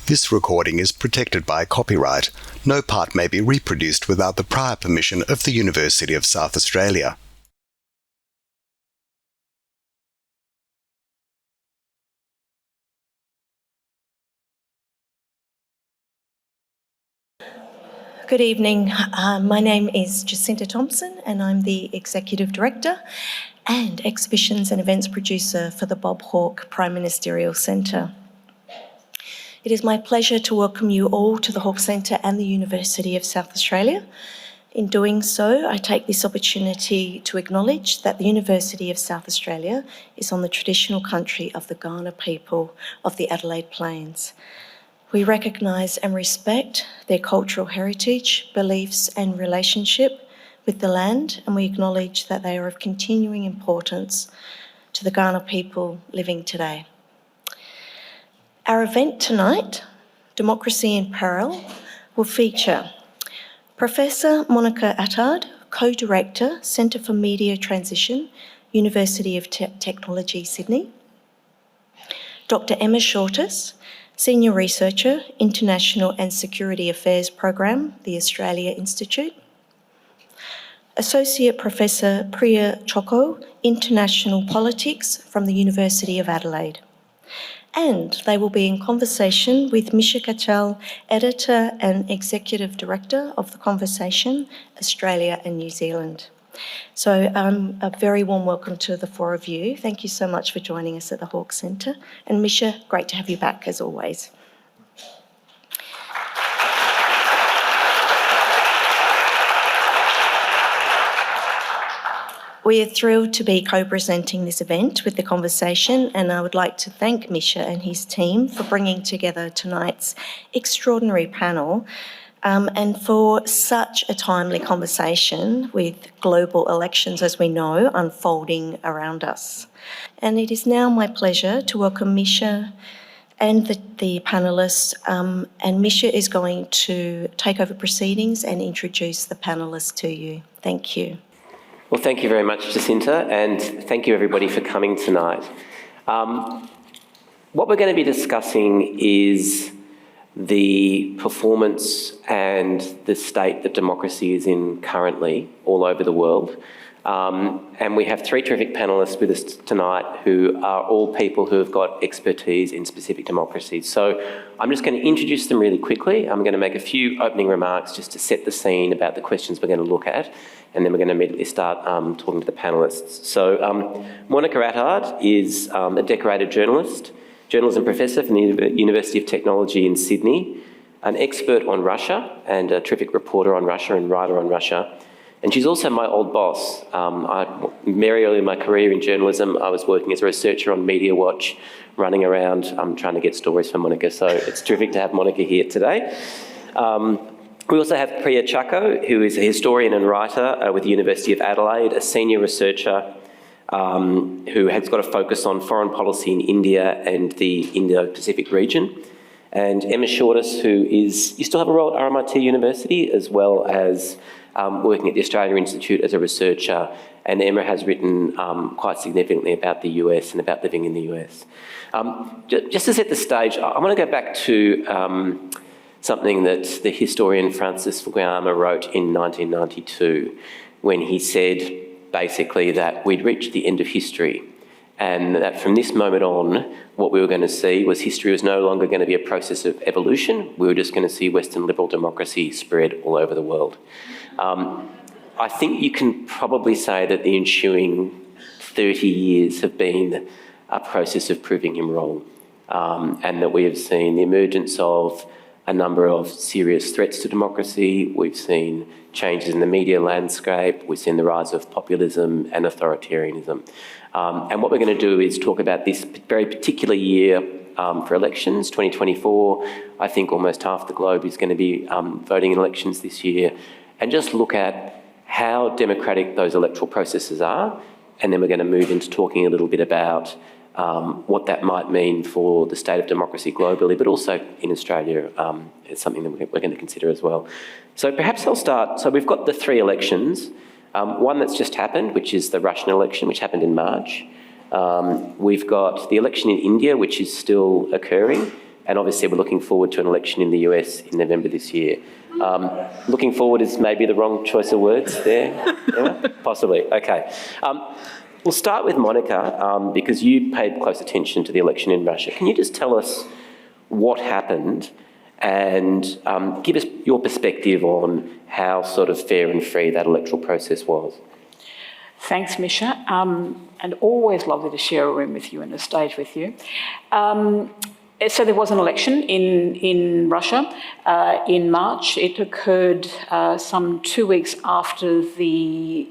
This recording is protected by copyright. No part may be reproduced without the prior permission of the University of South Australia. Good evening. My name is Jacinta Thompson and I'm the Executive Director and Exhibitions and Events Producer for the Bob Hawke Prime Ministerial Centre. It is my pleasure to welcome you all to the Hawke Centre and the University of South Australia. In doing so, I take this opportunity to acknowledge that the University of South Australia is on the traditional country of the Kaurna people of the Adelaide Plains. We recognise and respect their cultural heritage, beliefs and relationship with the land, and we acknowledge that they are of continuing importance to the Kaurna people living today. Our event tonight, Democracy in Peril, will feature Professor Monica Attard, Co-Director, Centre for Media Transition, University of Technology, Sydney. Dr. Emma Shortis, Senior Researcher, International and Security Affairs Program, the Australia Institute. Associate Professor Priya Chacko, International Politics from the University of Adelaide. And they will be in conversation with Misha, Ketchell, Editor and Executive Director of The Conversation, Australia and New Zealand. So a very warm welcome to the four of you. Thank you so much for joining us at the Hawke Centre. And Misha, great to have you back as always. We are thrilled to be co-presenting this event with The Conversation, and I would like to thank Misha and his team for bringing together tonight's extraordinary panel and for such a timely conversation with global elections, as we know, unfolding around us. And it is now my pleasure to welcome Misha and the panellists, and Misha is going to take over proceedings and introduce the panellists to you. Thank you. Well, thank you very much, Jacinta, and thank you everybody for coming tonight. What we're going to be discussing is the performance and the state that democracy is in currently all over the world. And we have three terrific panellists with us tonight who are all people who have got expertise in specific democracies. So I'm just going to introduce them really quickly. I'm going to make a few opening remarks just to set the scene about the questions we're going to look at, and then we're going to immediately start talking to the panellists. So Monica Attard is a decorated journalist, journalism professor from the University of Technology in Sydney, an expert on Russia and a terrific reporter on Russia and writer on Russia. And she's also my old boss. Very early in my career in journalism, I was working as a researcher on Media Watch, running around trying to get stories for Monica. So it's terrific to have Monica here today. We also have Priya Chacko, who is a historian and writer with the University of Adelaide, a senior researcher who has got a focus on foreign policy in India and the Indo-Pacific region. And Emma Shortis, who you still have a role at RMIT University, as well as working at the Australia Institute as a researcher, and Emma has written quite significantly about the US and about living in the US. Just to set the stage, I want to go back to something that the historian Francis Fukuyama wrote in 1992, when he said basically that we'd reached the end of history, and that from this moment on, what we were going to see was history was no longer going to be a process of evolution. We were just going to see Western liberal democracy spread all over the world. I think you can probably say that the ensuing 30 years have been a process of proving him wrong, and that we have seen the emergence of a number of serious threats to democracy. We've seen changes in the media landscape. We've seen the rise of populism and authoritarianism. And what we're going to do is talk about this very particular year for elections, 2024. I think almost half the globe is going to be voting in elections this year, and just look at how democratic those electoral processes are. And then we're going to move into talking a little bit about what that might mean for the state of democracy globally, but also in Australia. It's something that we're going to consider as well. So perhaps I'll start. So we've got the three elections. One that's just happened, which is the Russian election, which happened in March. We've got the election in India, which is still occurring. And obviously we're looking forward to an election in the US in November this year. Looking forward is maybe the wrong choice of words there, Emma? Possibly, okay. We'll start with Monica, because you paid close attention to the election in Russia. Can you just tell us what happened and give us your perspective on how sort of fair and free that electoral process was? Thanks, Misha, and always lovely to share a room with you and a stage with you. So there was an election in Russia in March. It occurred some 2 weeks after the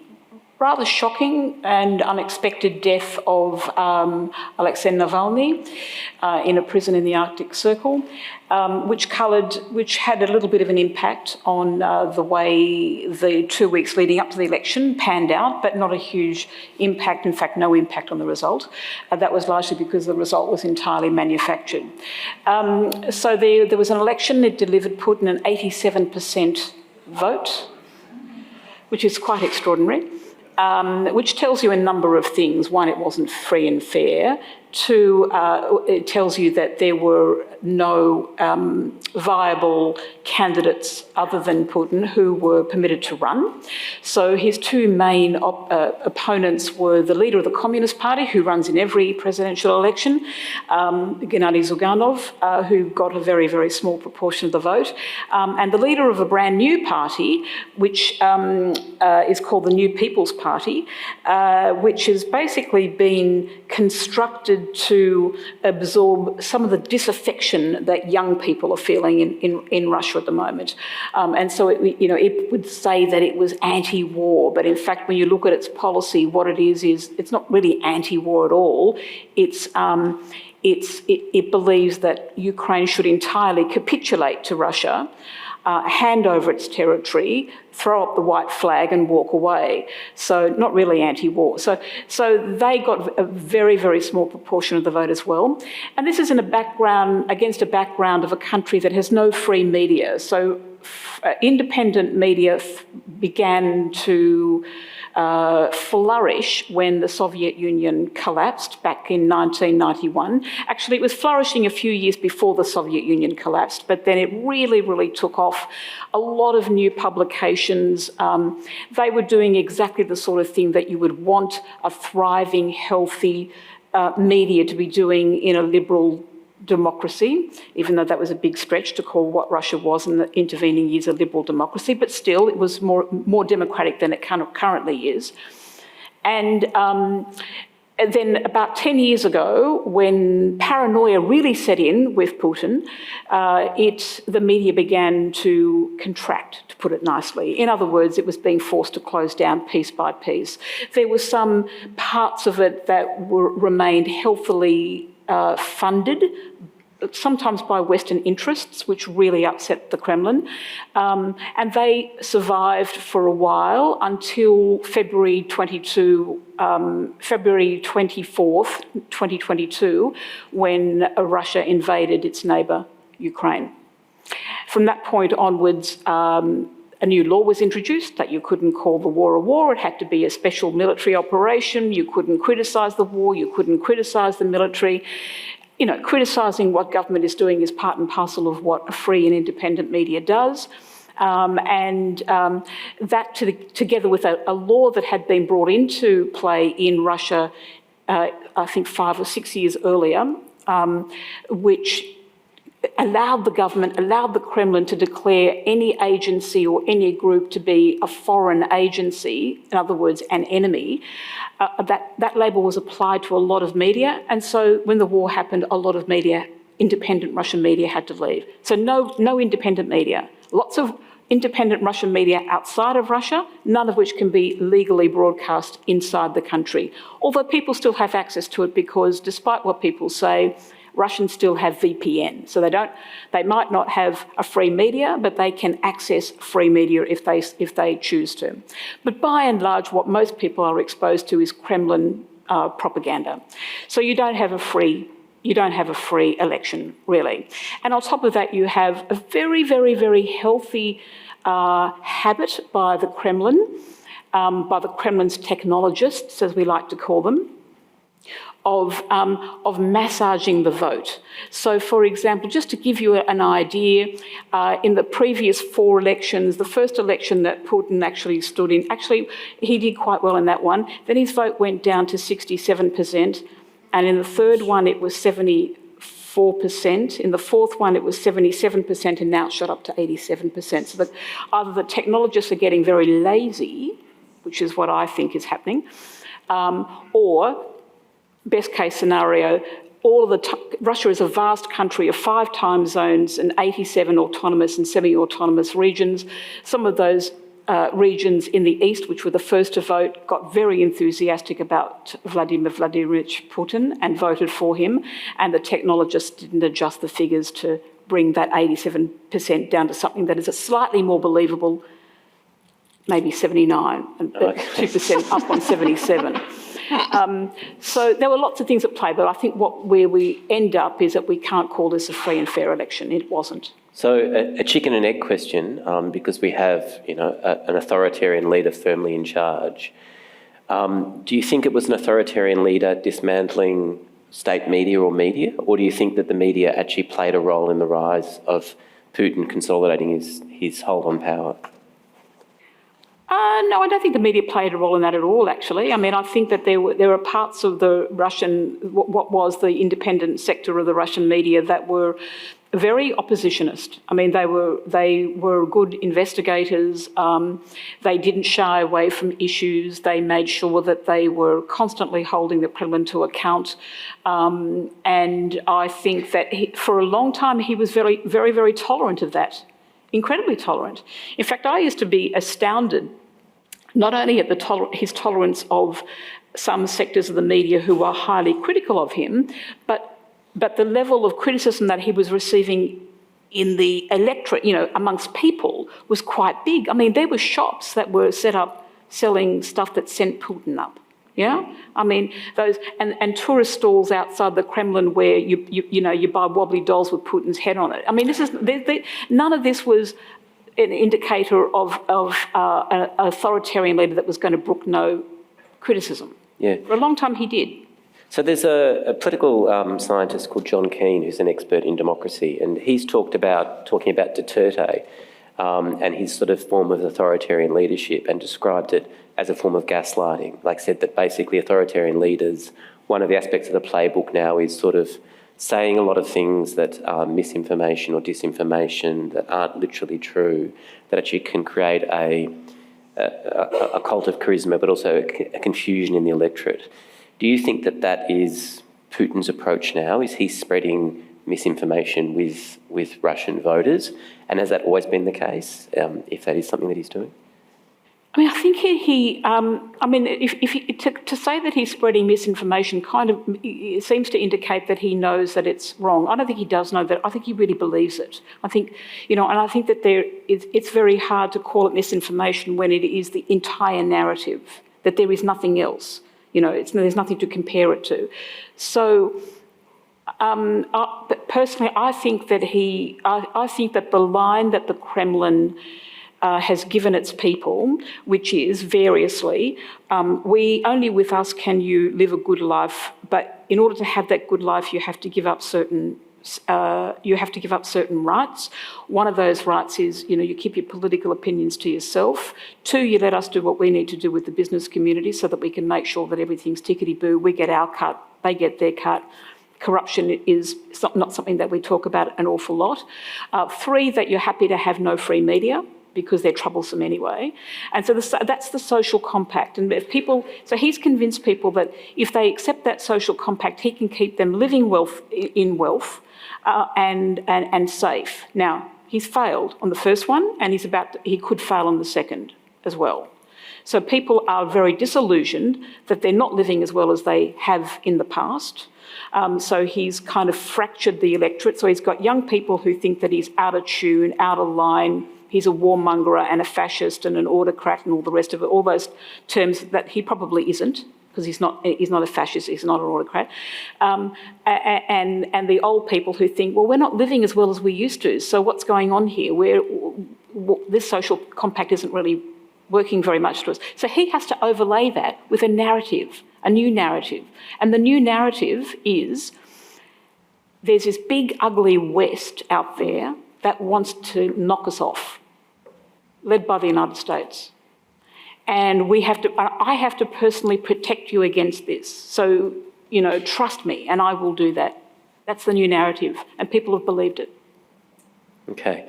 rather shocking and unexpected death of Alexei Navalny in a prison in the Arctic Circle, which had a little bit of an impact on the way the 2 weeks leading up to the election panned out, but not a huge impact, in fact, no impact on the result. That was largely because the result was entirely manufactured. So there was an election. It delivered Putin an 87% vote, which is quite extraordinary. Which tells you a number of things. One, it wasn't free and fair. Two, it tells you that there were no viable candidates other than Putin who were permitted to run. So his two main opponents were the leader of the Communist Party, who runs in every presidential election, Gennady Zyuganov, who got a very, very small proportion of the vote, and the leader of a brand new party, which is called the New People's Party, which has basically been constructed to absorb some of the disaffection that young people are feeling in Russia at the moment. And so it would say that it was anti-war, but in fact, when you look at its policy, what it is it's not really anti-war at all. It believes that Ukraine should entirely capitulate to Russia, hand over its territory, throw up the white flag and walk away. So not really anti-war. So they got a very, very small proportion of the vote as well. And this is against a background of a country that has no free media. So independent media began to flourish when the Soviet Union collapsed back in 1991. Actually, it was flourishing a few years before the Soviet Union collapsed, but then it really, really took off. A lot of new publications. They were doing exactly the sort of thing that you would want a thriving, healthy media to be doing in a liberal democracy, even though that was a big stretch to call what Russia was in the intervening years a liberal democracy, but still it was more democratic than it kind of currently is. And then about 10 years ago, when paranoia really set in with Putin, the media began to contract, to put it nicely. In other words, it was being forced to close down piece by piece. There were some parts of it that remained healthily funded, sometimes by Western interests, which really upset the Kremlin. And they survived for a while until February 24th, 2022, when Russia invaded its neighbour, Ukraine. From that point onwards, a new law was introduced that you couldn't call the war a war. It had to be a special military operation. You couldn't criticise the war. You couldn't criticise the military. Criticising what government is doing is part and parcel of what a free and independent media does. That together with a law that had been brought into play in Russia, I think 5 or 6 years earlier, which allowed the Kremlin to declare any agency or any group to be a foreign agency, in other words, an enemy. That label was applied to a lot of media, and so when the war happened, a lot of media, independent Russian media, had to leave. So no independent media. Lots of independent Russian media outside of Russia, none of which can be legally broadcast inside the country. Although people still have access to it because, despite what people say, Russians still have VPN. So they might not have a free media, but they can access free media if they choose to. But by and large, what most people are exposed to is Kremlin propaganda. So you don't have a free election, really. And on top of that, you have a very, very, very healthy habit by the Kremlin, by the Kremlin's technologists, as we like to call them, of massaging the vote. So, for example, just to give you an idea, in the previous 4 elections, the first election that Putin actually stood in, he did quite well in that one. Then his vote went down to 67%, and in the third one it was 74%. In the fourth one it was 77%, and now it's shot up to 87%. So that either the technologists are getting very lazy, which is what I think is happening, or best case scenario, Russia is a vast country of 5 time zones and 87 autonomous and semi-autonomous regions. Some of those regions in the east, which were the first to vote, got very enthusiastic about Vladimir Vladimirovich Putin and voted for him, and the technologists didn't adjust the figures to bring that 87% down to something that is a slightly more believable, maybe 79, and 2% up on 77. So there were lots of things at play, but I think where we end up is that we can't call this a free and fair election. It wasn't. So a chicken and egg question, because we have, an authoritarian leader firmly in charge. Do you think it was an authoritarian leader dismantling state media, or do you think that the media actually played a role in the rise of Putin consolidating his hold on power? No, I don't think the media played a role in that at all, actually. I mean, I think that there were parts of the Russian, what was the independent sector of the Russian media that were very oppositionist. I mean, they were good investigators. They didn't shy away from issues. They made sure that they were constantly holding the Kremlin to account. And I think that for a long time he was very, very, very tolerant of that. Incredibly tolerant. In fact, I used to be astounded not only at his tolerance of some sectors of the media who were highly critical of him, but the level of criticism that he was receiving in the electorate, amongst people, was quite big. I mean, there were shops that were set up selling stuff that sent Putin up. Yeah, I mean those and tourist stalls outside the Kremlin where you buy wobbly dolls with Putin's head on it. I mean, none of this was an indicator of an authoritarian leader that was going to brook no criticism. Yeah, for a long time he did. So there's a political scientist called John Keane who's an expert in democracy, and he's talking about Duterte and his sort of form of authoritarian leadership, and described it as a form of gaslighting. Like said that basically authoritarian leaders, one of the aspects of the playbook now is sort of saying a lot of things that are misinformation or disinformation that aren't literally true, that actually can create a cult of charisma, but also a confusion in the electorate. Do you think that is Putin's approach now? Is he spreading misinformation with Russian voters? And has that always been the case, if that is something that he's doing? I mean, I think to say that he's spreading misinformation it seems to indicate that he knows that it's wrong. I don't think he does know that. I think he really believes it. I think, and I think that it's very hard to call it misinformation when it is the entire narrative, that there is nothing else. There's nothing to compare it to. So, but personally, I think that the line that the Kremlin has given its people, which is variously, only with us can you live a good life, but in order to have that good life, you have to give up certain rights. One of those rights is, you keep your political opinions to yourself. 2, you let us do what we need to do with the business community so that we can make sure that everything's tickety-boo. We get our cut, they get their cut. Corruption is not something that we talk about an awful lot. 3, that you're happy to have no free media, because they're troublesome anyway. And so that's the social compact. And so he's convinced people that if they accept that social compact, he can keep them living in wealth and safe. Now, he's failed on the first one, and he could fail on the second as well. So people are very disillusioned that they're not living as well as they have in the past. So he's kind of fractured the electorate. So he's got young people who think that he's out of tune, out of line. He's a warmonger and a fascist and an autocrat and all the rest of it, all those terms that he probably isn't, because he's not a fascist, he's not an autocrat. And the old people who think, well, we're not living as well as we used to, so what's going on here? This social compact isn't really working very much to us. So he has to overlay that with a narrative a new narrative. And the new narrative is there's this big, ugly West out there that wants to knock us off, led by the United States. And I have to personally protect you against this. So, trust me, and I will do that. That's the new narrative, and people have believed it. Okay.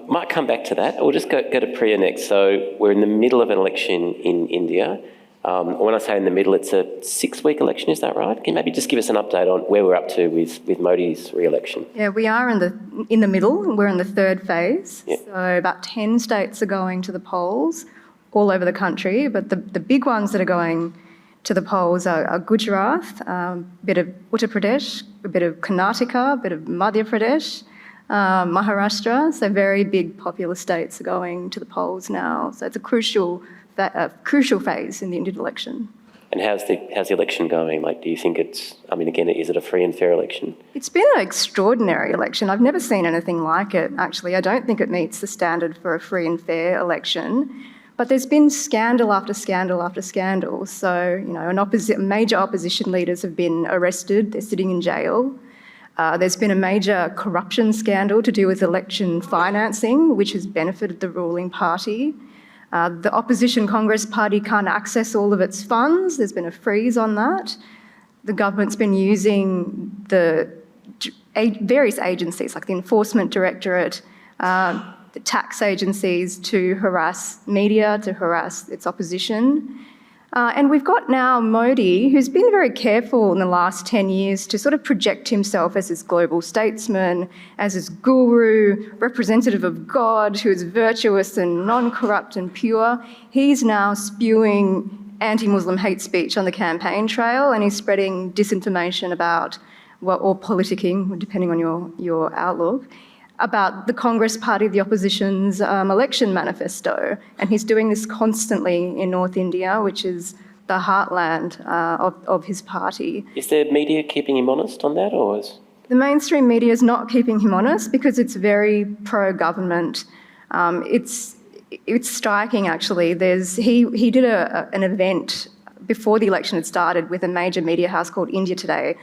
Might come back to that. We'll just go to Priya next. So we're in the middle of an election in India. When I say in the middle, it's a 6-week election, is that right? Can you maybe just give us an update on where we're up to with Modi's re-election? Yeah, we are in the middle. We're in the third phase. Yeah. So about 10 states are going to the polls all over the country, but the big ones that are going to the polls are Gujarat, a bit of Uttar Pradesh, a bit of Karnataka, a bit of Madhya Pradesh, Maharashtra. So very big popular states are going to the polls now. So it's a crucial phase in the Indian election. And how's the election going? Do you think is it a free and fair election? It's been an extraordinary election. I've never seen anything like it, actually. I don't think it meets the standard for a free and fair election. But there's been scandal after scandal after scandal. So, major opposition leaders have been arrested. They're sitting in jail. There's been a major corruption scandal to do with election financing, which has benefited the ruling party. The opposition Congress Party can't access all of its funds. There's been a freeze on that. The government's been using the various agencies, like the Enforcement Directorate, the tax agencies, to harass media, to harass its opposition. And we've got now Modi, who's been very careful in the last 10 years to sort of project himself as this global statesman, as this guru, representative of God, who is virtuous and non-corrupt and pure. He's now spewing anti-Muslim hate speech on the campaign trail, and he's spreading disinformation about, or politicking, depending on your outlook, about the Congress Party, the opposition's election manifesto. And he's doing this constantly in North India, which is the heartland of his party. Is the media keeping him honest on that, or is... The mainstream media is not keeping him honest because it's very pro-government. It's striking, actually. He did an event before the election had started with a major media house called India Today.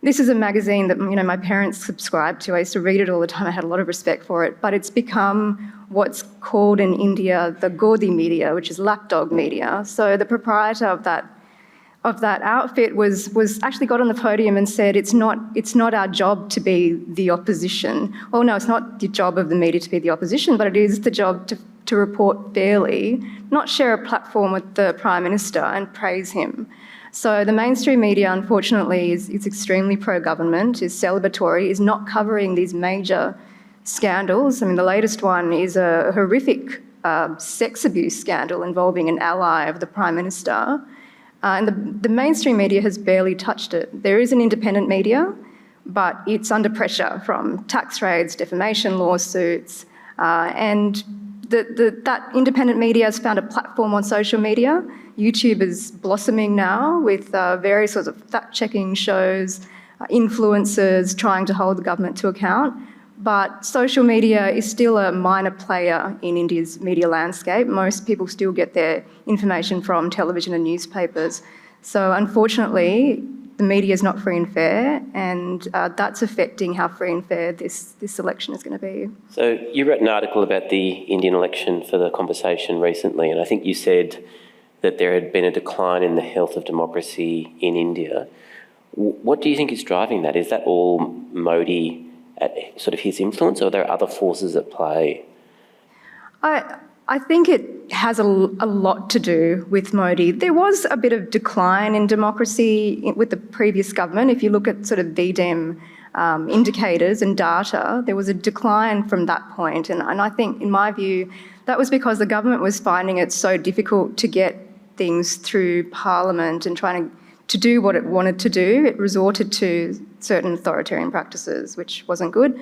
This is a magazine that my parents subscribed to. I used to read it all the time. I had a lot of respect for it. But it's become what's called in India the Gaudy media, which is lapdog media. So the proprietor of that outfit was actually got on the podium and said, it's not our job to be the opposition. Well, no, it's not the job of the media to be the opposition, but it is the job to report fairly, not share a platform with the Prime Minister and praise him. So the mainstream media, unfortunately, is extremely pro-government, is celebratory, is not covering these major scandals. The latest one is a horrific sex abuse scandal involving an ally of the Prime Minister. And the mainstream media has barely touched it. There is an independent media, but it's under pressure from tax raids, defamation lawsuits, and that independent media has found a platform on social media. YouTube is blossoming now with various sorts of fact-checking shows, influencers trying to hold the government to account. But social media is still a minor player in India's media landscape. Most people still get their information from television and newspapers. So unfortunately, the media is not free and fair, and that's affecting how free and fair this election is going to be. So you wrote an article about the Indian election for The Conversation recently, and I think you said that there had been a decline in the health of democracy in India. What do you think is driving that? Is that all Modi at sort of his influence, or are there other forces at play? I think it has a lot to do with Modi. There was a bit of decline in democracy with the previous government. If you look at sort of VDEM indicators and data, there was a decline from that point. And I think, in my view, that was because the government was finding it so difficult to get things through Parliament and trying to do what it wanted to do. It resorted to certain authoritarian practices, which wasn't good.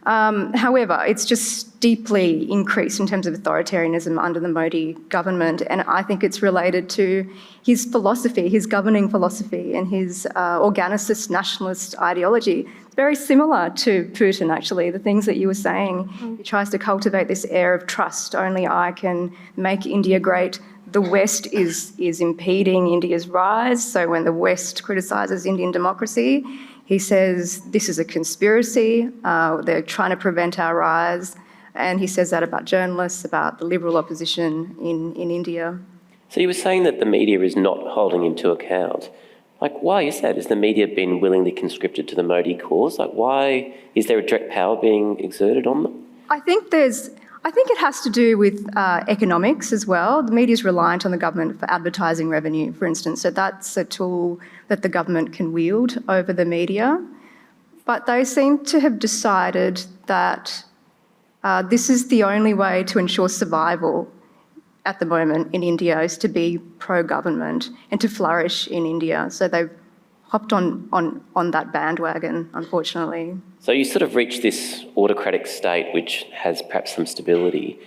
However, it's just deeply increased in terms of authoritarianism under the Modi government, and I think it's related to his philosophy, his governing philosophy, and his organicist nationalist ideology. It's very similar to Putin, actually, the things that you were saying. He tries to cultivate this air of trust. Only I can make India great. the West is impeding India's rise. So when the West criticises Indian democracy, he says this is a conspiracy, they're trying to prevent our rise. And he says that about journalists, about the liberal opposition in India. So you were saying that the media is not holding him to account. Like, why is that? Has the media been willingly conscripted to the Modi cause? Like, why is there a direct power being exerted on them? I think it has to do with economics as well. The media is reliant on the government for advertising revenue, for instance. So that's a tool that the government can wield over the media. But they seem to have decided that this is the only way to ensure survival at the moment in India, is to be pro-government and to flourish in India. So they've hopped on that bandwagon, unfortunately. So you sort of reach this autocratic state which has perhaps some stability.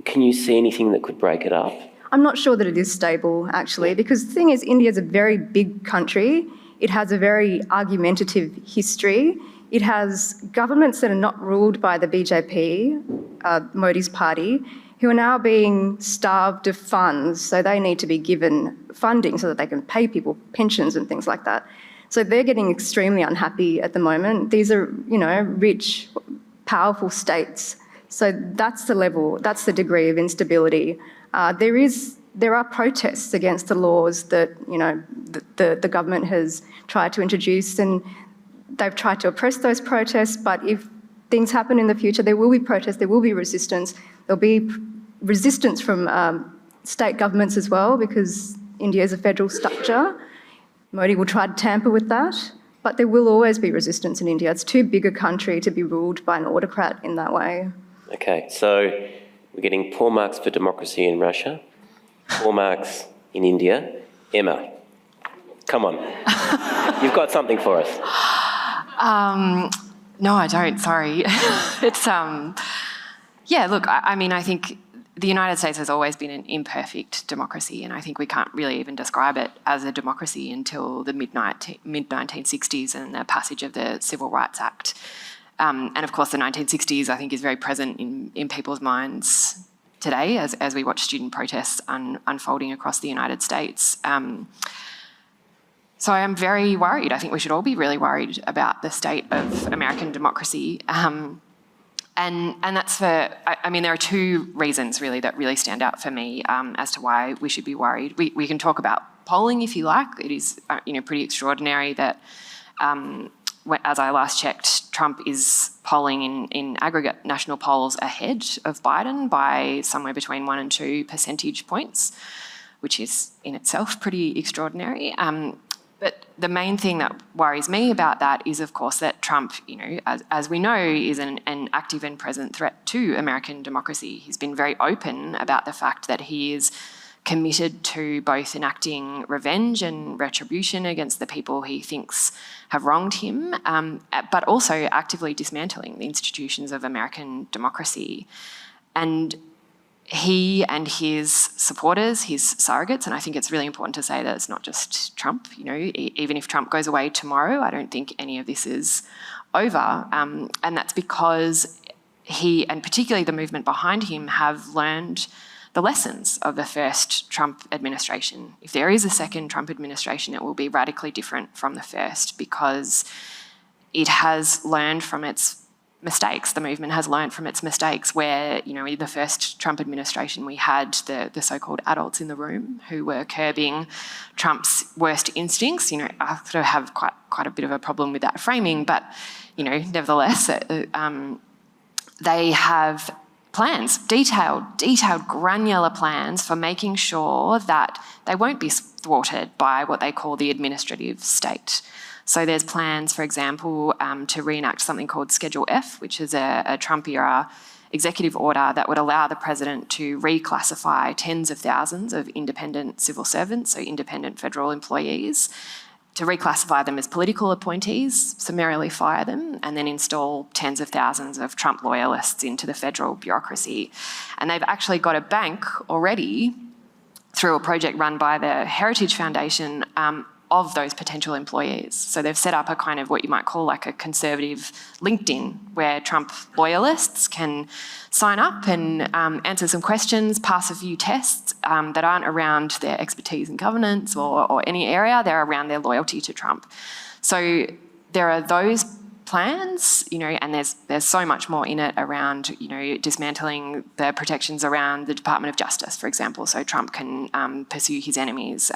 Can you see anything that could break it up? I'm not sure that it is stable, actually, because the thing is, India is a very big country. It has a very argumentative history. It has governments that are not ruled by the BJP, Modi's party, who are now being starved of funds, so they need to be given funding so that they can pay people pensions and things like that. So they're getting extremely unhappy at the moment. These are, rich, powerful states. So that's the level, that's the degree of instability. There are protests against the laws that, the government has tried to introduce, and they've tried to oppress those protests, but if things happen in the future, there will be protests, there will be resistance. There'll be resistance from state governments as well, because India is a federal structure. Modi will try to tamper with that, but there will always be resistance in India. It's too big a country to be ruled by an autocrat in that way. Okay, so we're getting poor marks for democracy in Russia, poor marks in India. Emma, come on. You've got something for us. No, I don't, sorry. It's, look, I think the United States has always been an imperfect democracy, and I think we can't really even describe it as a democracy until the mid-1960s and the passage of the Civil Rights Act. And of course, the 1960s, I think, is very present in people's minds today as we watch student protests unfolding across the United States. So I am very worried. I think we should all be really worried about the state of American democracy. And that's for, there are two reasons really that really stand out for me as to why we should be worried. We can talk about polling if you like. It is pretty extraordinary that as I last checked, Trump is polling in aggregate national polls ahead of Biden by somewhere between 1 and 2 percentage points, which is in itself pretty extraordinary. But the main thing that worries me about that is, of course, that Trump, as we know, is an active and present threat to American democracy. He's been very open about the fact that he is committed to both enacting revenge and retribution against the people he thinks have wronged him, but also actively dismantling the institutions of American democracy. And he and his supporters, his surrogates, and I think it's really important to say that it's not just Trump, even if Trump goes away tomorrow, I don't think any of this is over. And that's because he, and particularly the movement behind him, have learned the lessons of the first Trump administration. If there is a second Trump administration, it will be radically different from the first because it has learned from its mistakes. The movement has learned from its mistakes where, in the first Trump administration, we had the so-called adults in the room who were curbing Trump's worst instincts. I sort of have quite a bit of a problem with that framing, but, nevertheless, they have plans, detailed, granular plans for making sure that they won't be thwarted by what they call the administrative state. So there's plans, for example, to reenact something called Schedule F, which is a Trump-era executive order that would allow the president to reclassify tens of thousands of independent civil servants, so independent federal employees, to reclassify them as political appointees, summarily fire them, and then install tens of thousands of Trump loyalists into the federal bureaucracy. And they've actually got a bank already, through a project run by the Heritage Foundation, of those potential employees. So they've set up a kind of what you might call like a conservative LinkedIn, where Trump loyalists can sign up and answer some questions, pass a few tests that aren't around their expertise in governance or any area, they're around their loyalty to Trump. So there are those plans, and there's so much more in it around, dismantling the protections around the Department of Justice, for example, so Trump can pursue his enemies,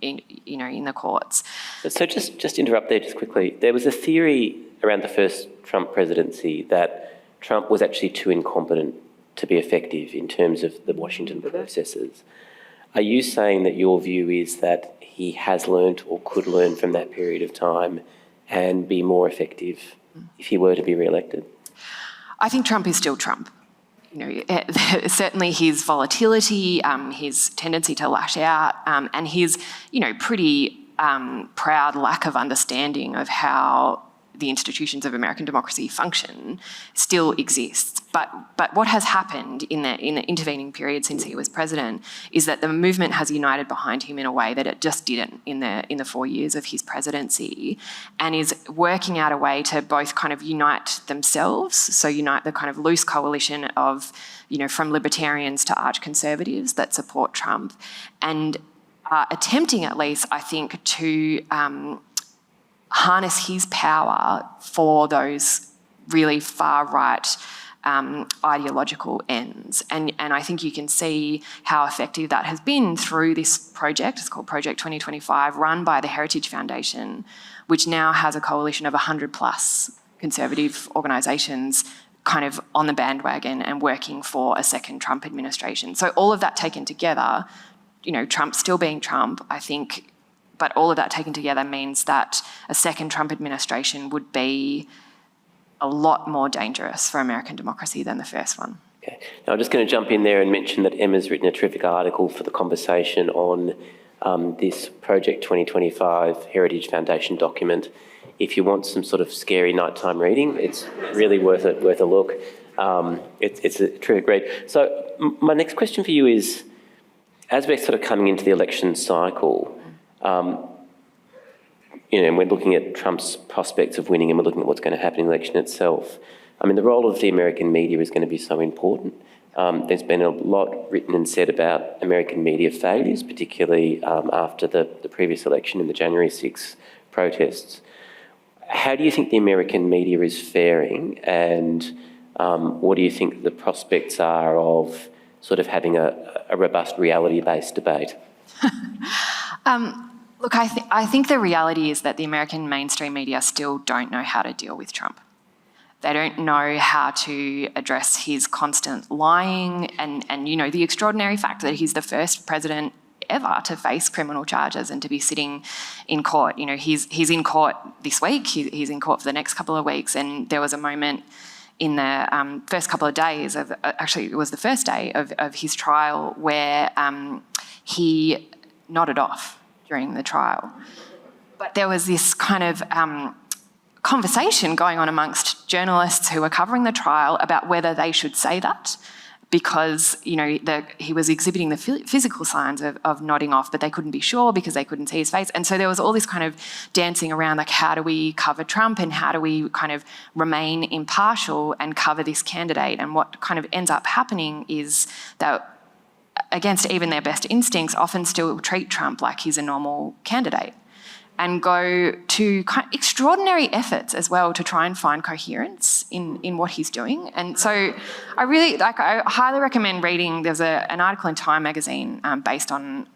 in the courts. So just interrupt there just quickly. There was a theory around the first Trump presidency that Trump was actually too incompetent to be effective in terms of the Washington processes. Are you saying that your view is that he has learnt or could learn from that period of time and be more effective if he were to be re-elected? I think Trump is still Trump. Certainly his volatility, his tendency to lash out, and his, pretty proud lack of understanding of how the institutions of American democracy function still exists. But what has happened in the intervening period since he was president is that the movement has united behind him in a way that it just didn't in the 4 years of his presidency, and is working out a way to both kind of unite themselves, so unite the kind of loose coalition of, from libertarians to arch conservatives that support Trump, and attempting at least, I think, to harness his power for those really far-right ideological ends. And I think you can see how effective that has been through this project. It's called Project 2025, run by the Heritage Foundation, which now has a coalition of 100 plus conservative organisations kind of on the bandwagon and working for a second Trump administration. So all of that taken together, Trump still being Trump, I think, but all of that taken together means that a second Trump administration would be a lot more dangerous for American democracy than the first one. Okay. Now I'm just going to jump in there and mention that Emma's written a terrific article for the conversation on this Project 2025 Heritage Foundation document. If you want some sort of scary nighttime reading, it's really worth a look. It's a terrific read. So my next question for you is, as we're sort of coming into the election cycle, and we're looking at Trump's prospects of winning, and we're looking at what's going to happen in the election itself. I mean, the role of the American media is going to be so important. There's been a lot written and said about American media failures, particularly after the previous election and the January 6 protests. How do you think the American media is faring, and what do you think the prospects are of sort of having a robust reality-based debate? Look, I think the reality is that the American mainstream media still don't know how to deal with Trump. They don't know how to address his constant lying and the extraordinary fact that he's the first president ever to face criminal charges and to be sitting in court. He's in court this week, he's in court for the next couple of weeks, and there was a moment in the first couple of days of, actually it was the first day of his trial, where he nodded off during the trial. But there was this kind of conversation going on amongst journalists who were covering the trial about whether they should say that, because he was exhibiting the physical signs of nodding off, but they couldn't be sure because they couldn't see his face. And so there was all this kind of dancing around, like, how do we cover Trump and how do we kind of remain impartial and cover this candidate? And what kind of ends up happening is that, against even their best instincts, often still treat Trump like he's a normal candidate, and go to kind of extraordinary efforts as well to try and find coherence in what he's doing. And so I highly recommend reading, there's an article in Time magazine based on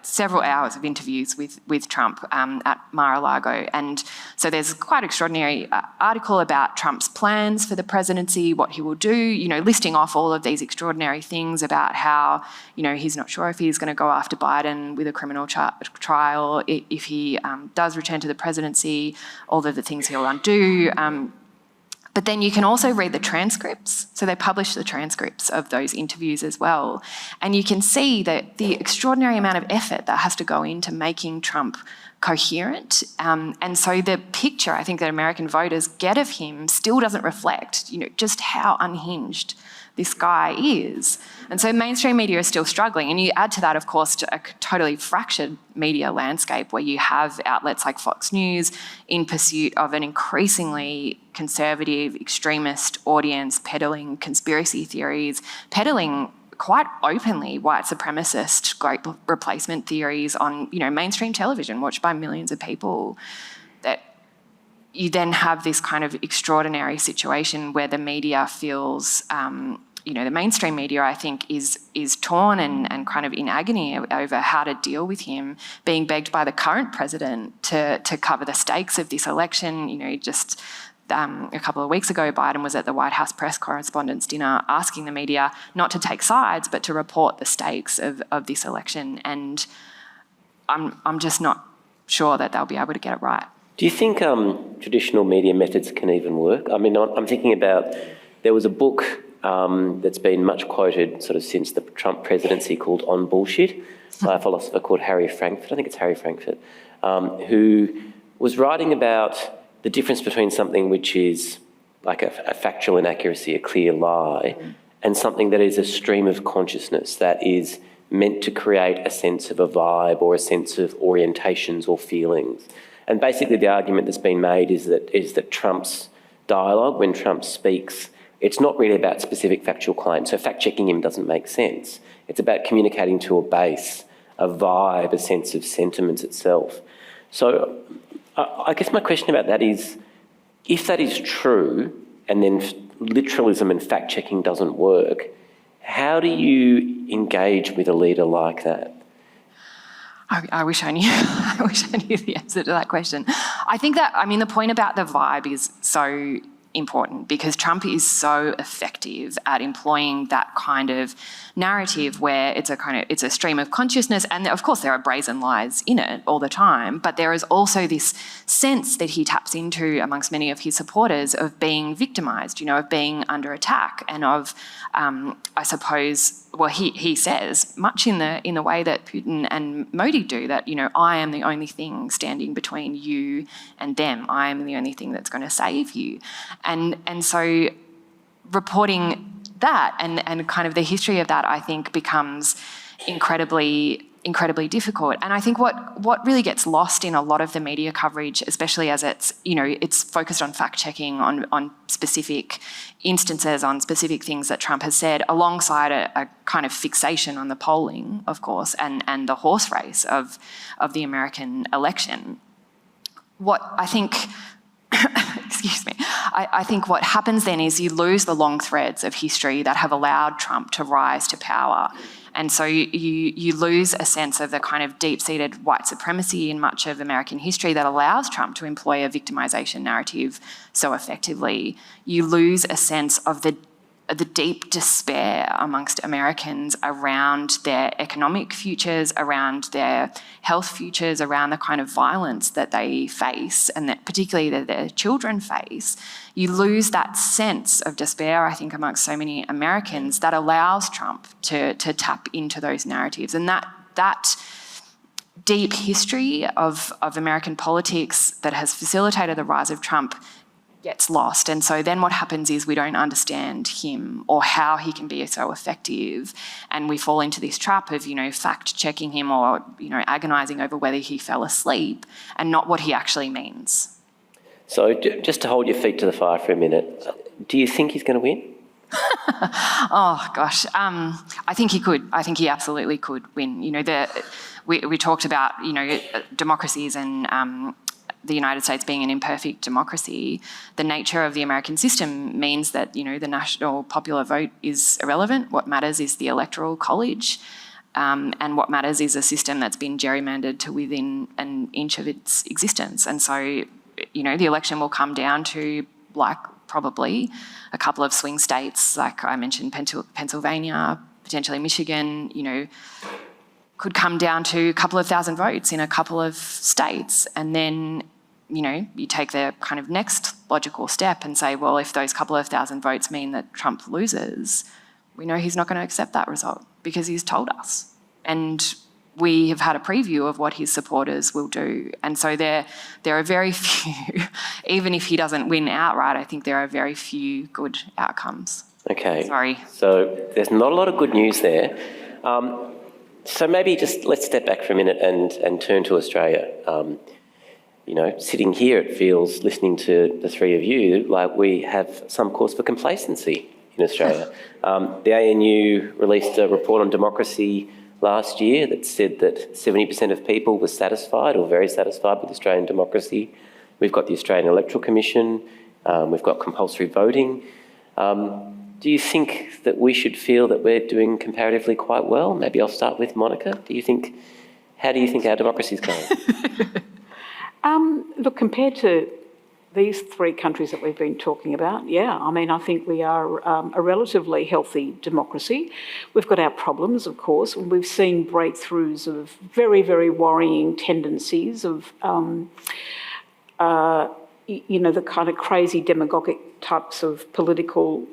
several hours of interviews with Trump at Mar-a-Lago. And so there's quite an extraordinary article about Trump's plans for the presidency, what he will do, listing off all of these extraordinary things about how, he's not sure if he's going to go after Biden with a criminal trial, if he does return to the presidency, all of the things he'll undo. But then you can also read the transcripts. So they publish the transcripts of those interviews as well. And you can see that the extraordinary amount of effort that has to go into making Trump coherent. And so the picture I think that American voters get of him still doesn't reflect, just how unhinged this guy is. And so mainstream media is still struggling. And you add to that, of course, to a totally fractured media landscape where you have outlets like Fox News in pursuit of an increasingly conservative, extremist audience, peddling conspiracy theories, peddling quite openly white supremacist great replacement theories on, mainstream television watched by millions of people. That you then have this kind of extraordinary situation where the media feels, the mainstream media, I think, is torn and kind of in agony over how to deal with him, being begged by the current president to cover the stakes of this election. Just a couple of weeks ago, Biden was at the White House press correspondents' dinner asking the media not to take sides, but to report the stakes of this election. And I'm just not sure that they'll be able to get it right. Do you think traditional media methods can even work? I mean, I'm thinking about, there was a book that's been much quoted sort of since the Trump presidency called On Bullshit by a philosopher called Harry Frankfurt, I think it's Harry Frankfurt, who was writing about the difference between something which is like a factual inaccuracy, a clear lie, and something that is a stream of consciousness that is meant to create a sense of a vibe or a sense of orientations or feelings. And basically the argument that's been made is that Trump's dialogue, when Trump speaks, it's not really about specific factual claims. So fact-checking him doesn't make sense. It's about communicating to a base, a vibe, a sense of sentiments itself. So I guess my question about that is, if that is true, and then literalism and fact-checking doesn't work, how do you engage with a leader like that? I wish I knew. I wish I knew the answer to that question. I think that, the point about the vibe is so important because Trump is so effective at employing that kind of narrative where it's a stream of consciousness, and of course there are brazen lies in it all the time, but there is also this sense that he taps into amongst many of his supporters of being victimised, of being under attack, and of I suppose, well, he says much in the way that Putin and Modi do, that I am the only thing standing between you and them. I am the only thing that's going to save you. And so reporting that and kind of the history of that, I think, becomes incredibly difficult. And I think what really gets lost in a lot of the media coverage, especially as it's focused on fact-checking on specific instances, on specific things that Trump has said, alongside a kind of fixation on the polling, of course, and the horse race of the American election. What I think excuse me, I think what happens then is you lose the long threads of history that have allowed Trump to rise to power. And so you lose a sense of the kind of deep-seated white supremacy in much of American history that allows Trump to employ a victimisation narrative so effectively. You lose a sense of the deep despair amongst Americans around their economic futures, around their health futures, around the kind of violence that they face and that particularly that their children face. You lose that sense of despair, I think, amongst so many Americans that allows Trump to tap into those narratives. And that deep history of American politics that has facilitated the rise of Trump gets lost. And so then what happens is we don't understand him or how he can be so effective, and we fall into this trap of, fact-checking him or, agonising over whether he fell asleep and not what he actually means. So just to hold your feet to the fire for a minute, do you think he's going to win? Oh, gosh. I think he could. I think he absolutely could win. We talked about, democracies and the United States being an imperfect democracy. The nature of the American system means that, the national popular vote is irrelevant. What matters is the electoral college. And what matters is a system that's been gerrymandered to within an inch of its existence. And so, the election will come down to, probably a couple of swing states, like I mentioned, Pennsylvania, potentially Michigan, could come down to a couple of thousand votes in a couple of states. And then, you take the kind of next logical step and say, well, if those couple of thousand votes mean that Trump loses, we know he's not going to accept that result because he's told us. And we have had a preview of what his supporters will do. And so there are very few, even if he doesn't win outright, I think there are very few good outcomes. Okay. Sorry. So there's not a lot of good news there. So maybe just let's step back for a minute and turn to Australia. Sitting here, it feels, listening to the three of you, like we have some cause for complacency in Australia. The ANU released a report on democracy last year that said that 70% of people were satisfied or very satisfied with Australian democracy. We've got the Australian Electoral Commission. We've got compulsory voting. Do you think that we should feel that we're doing comparatively quite well? Maybe I'll start with Monica. How do you think our democracy is going? Look, compared to these three countries that we've been talking about, I think we are a relatively healthy democracy. We've got our problems, of course, and we've seen breakthroughs of very, very worrying tendencies of, the kind of crazy demagogic types of political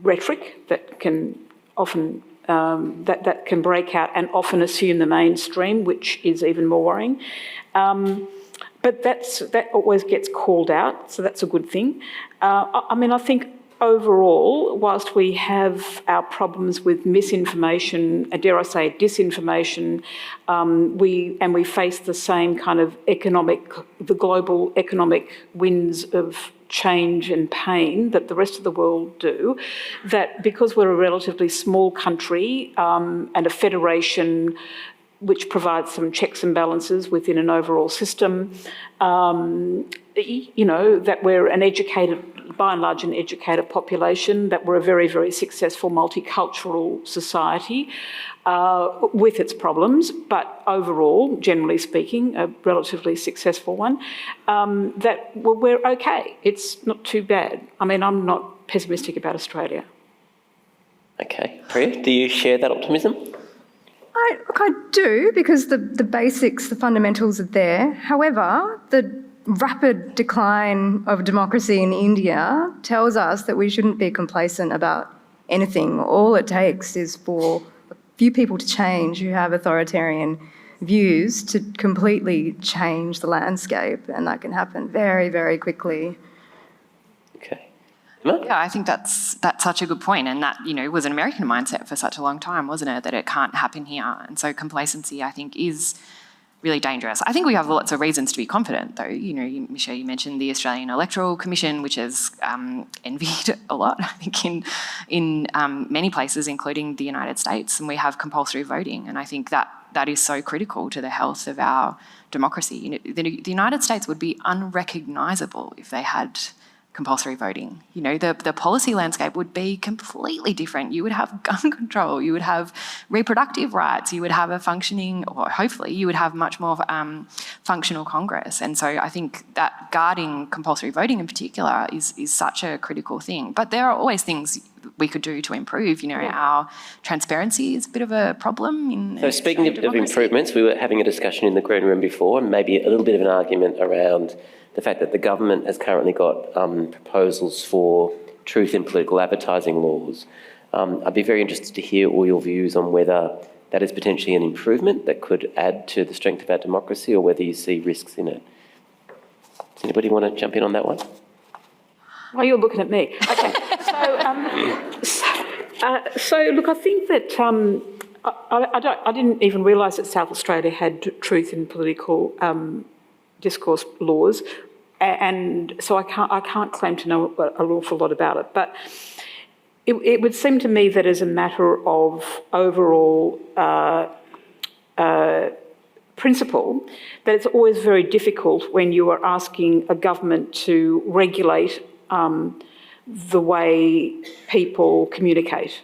rhetoric that can often that can break out and often assume the mainstream, which is even more worrying. But that always gets called out, so that's a good thing. I think overall, whilst we have our problems with misinformation, dare I say disinformation, we face the same kind of the global economic winds of change and pain that the rest of the world do, that because we're a relatively small country and a federation which provides some checks and balances within an overall system, that we're by and large an educated population, that we're a very, very successful multicultural society with its problems, but overall, generally speaking, a relatively successful one, that we're okay. It's not too bad. I'm not pessimistic about Australia. Okay. Priya, do you share that optimism? I do, because the basics, the fundamentals are there. However, the rapid decline of democracy in India tells us that we shouldn't be complacent about anything. All it takes is for a few people to change who have authoritarian views to completely change the landscape, and that can happen very, very quickly. Okay. Yeah, I think that's such a good point, and that was an American mindset for such a long time, wasn't it? That it can't happen here, and so complacency, I think, is really dangerous. I think we have lots of reasons to be confident, though. Misha, you mentioned the Australian Electoral Commission, which is envied a lot, I think, in many places, including the United States, and we have compulsory voting, and I think that is so critical to the health of our democracy. The United States would be unrecognisable if they had compulsory voting. The policy landscape would be completely different. You would have gun control, you would have reproductive rights, you would have a functioning, or hopefully you would have much more functional Congress. And so I think that guarding compulsory voting in particular is such a critical thing. But there are always things we could do to improve. Our transparency is a bit of a problem. So speaking of improvements, we were having a discussion in the green room before, and maybe a little bit of an argument around the fact that the government has currently got proposals for truth in political advertising laws. I'd be very interested to hear all your views on whether that is potentially an improvement that could add to the strength of our democracy, or whether you see risks in it. Does anybody want to jump in on that one? Oh, you're looking at me. Okay. So look, I think that I didn't even realise that South Australia had truth in political discourse laws, and so I can't claim to know an awful lot about it. But it would seem to me that as a matter of overall principle, that it's always very difficult when you are asking a government to regulate the way people communicate.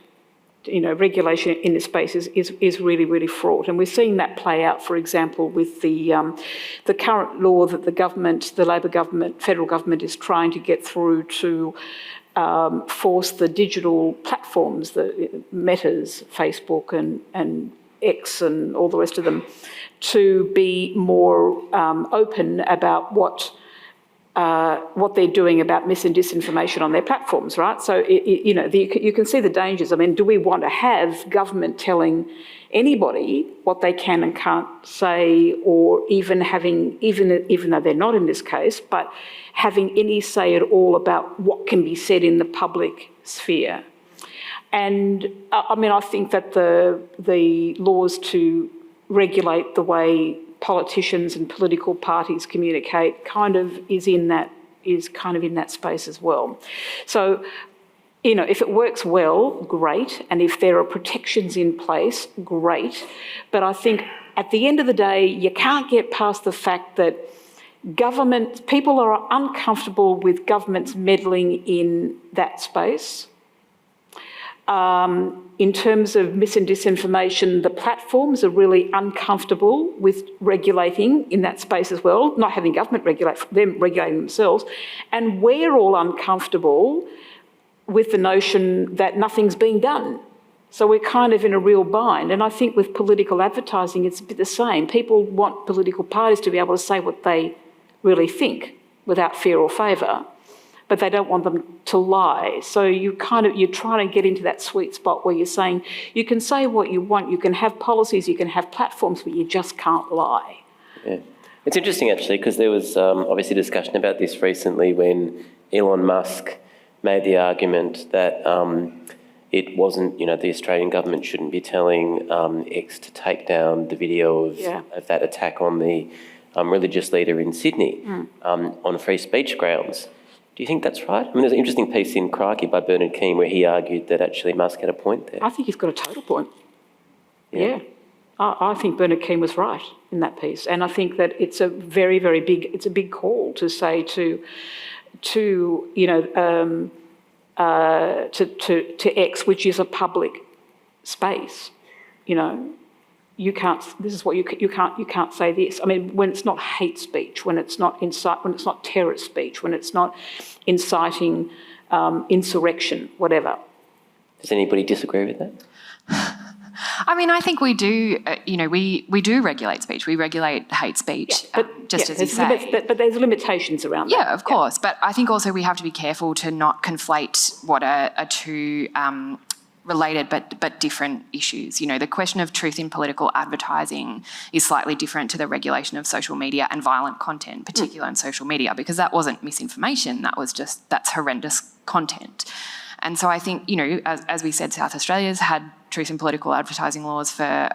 Regulation in this space is really, really fraught. And we're seeing that play out, for example, with the current law that the Labor government, federal government, is trying to get through to force the digital platforms, the Metas, Facebook and X and all the rest of them, to be more open about what what they're doing about mis and disinformation on their platforms, right? So, you can see the dangers. I mean, do we want to have government telling anybody what they can and can't say, or even though they're not in this case, but having any say at all about what can be said in the public sphere? And I think that the laws to regulate the way politicians and political parties communicate is in that space as well. So, if it works well, great, and if there are protections in place, great. But I think at the end of the day, you can't get past the fact that people are uncomfortable with governments meddling in that space. In terms of mis and disinformation, the platforms are really uncomfortable with regulating in that space as well, not having government regulating themselves. And we're all uncomfortable with the notion that nothing's being done. So we're kind of in a real bind. And I think with political advertising, it's a bit the same. People want political parties to be able to say what they really think without fear or favour, but they don't want them to lie. So you're trying to get into that sweet spot where you're saying you can say what you want, you can have policies, you can have platforms, but you just can't lie. Yeah. It's interesting actually, because there was obviously discussion about this recently when Elon Musk made the argument that it wasn't, the Australian government shouldn't be telling X to take down the video of that attack on the religious leader in Sydney on free speech grounds. Do you think that's right? I mean, there's an interesting piece in Crikey by Bernard Keane where he argued that actually Musk had a point there. I think he's got a total point. Yeah. I think Bernard Keane was right in that piece. And I think that it's a very, very big call to say to X, which is a public space, you can't. This is what you can't say this. I mean, when it's not hate speech, when it's not when it's not terrorist speech, when it's not inciting insurrection, whatever. Does anybody disagree with that? I mean, I think we do. We do regulate speech. We regulate hate speech, as you say. But there's limitations around that. Yeah, of course. But I think also we have to be careful to not conflate what are two related but different issues. The question of truth in political advertising is slightly different to the regulation of social media and violent content, particularly on social media, because that wasn't misinformation. That's horrendous content. And so I think, as we said, South Australia's had truth in political advertising laws for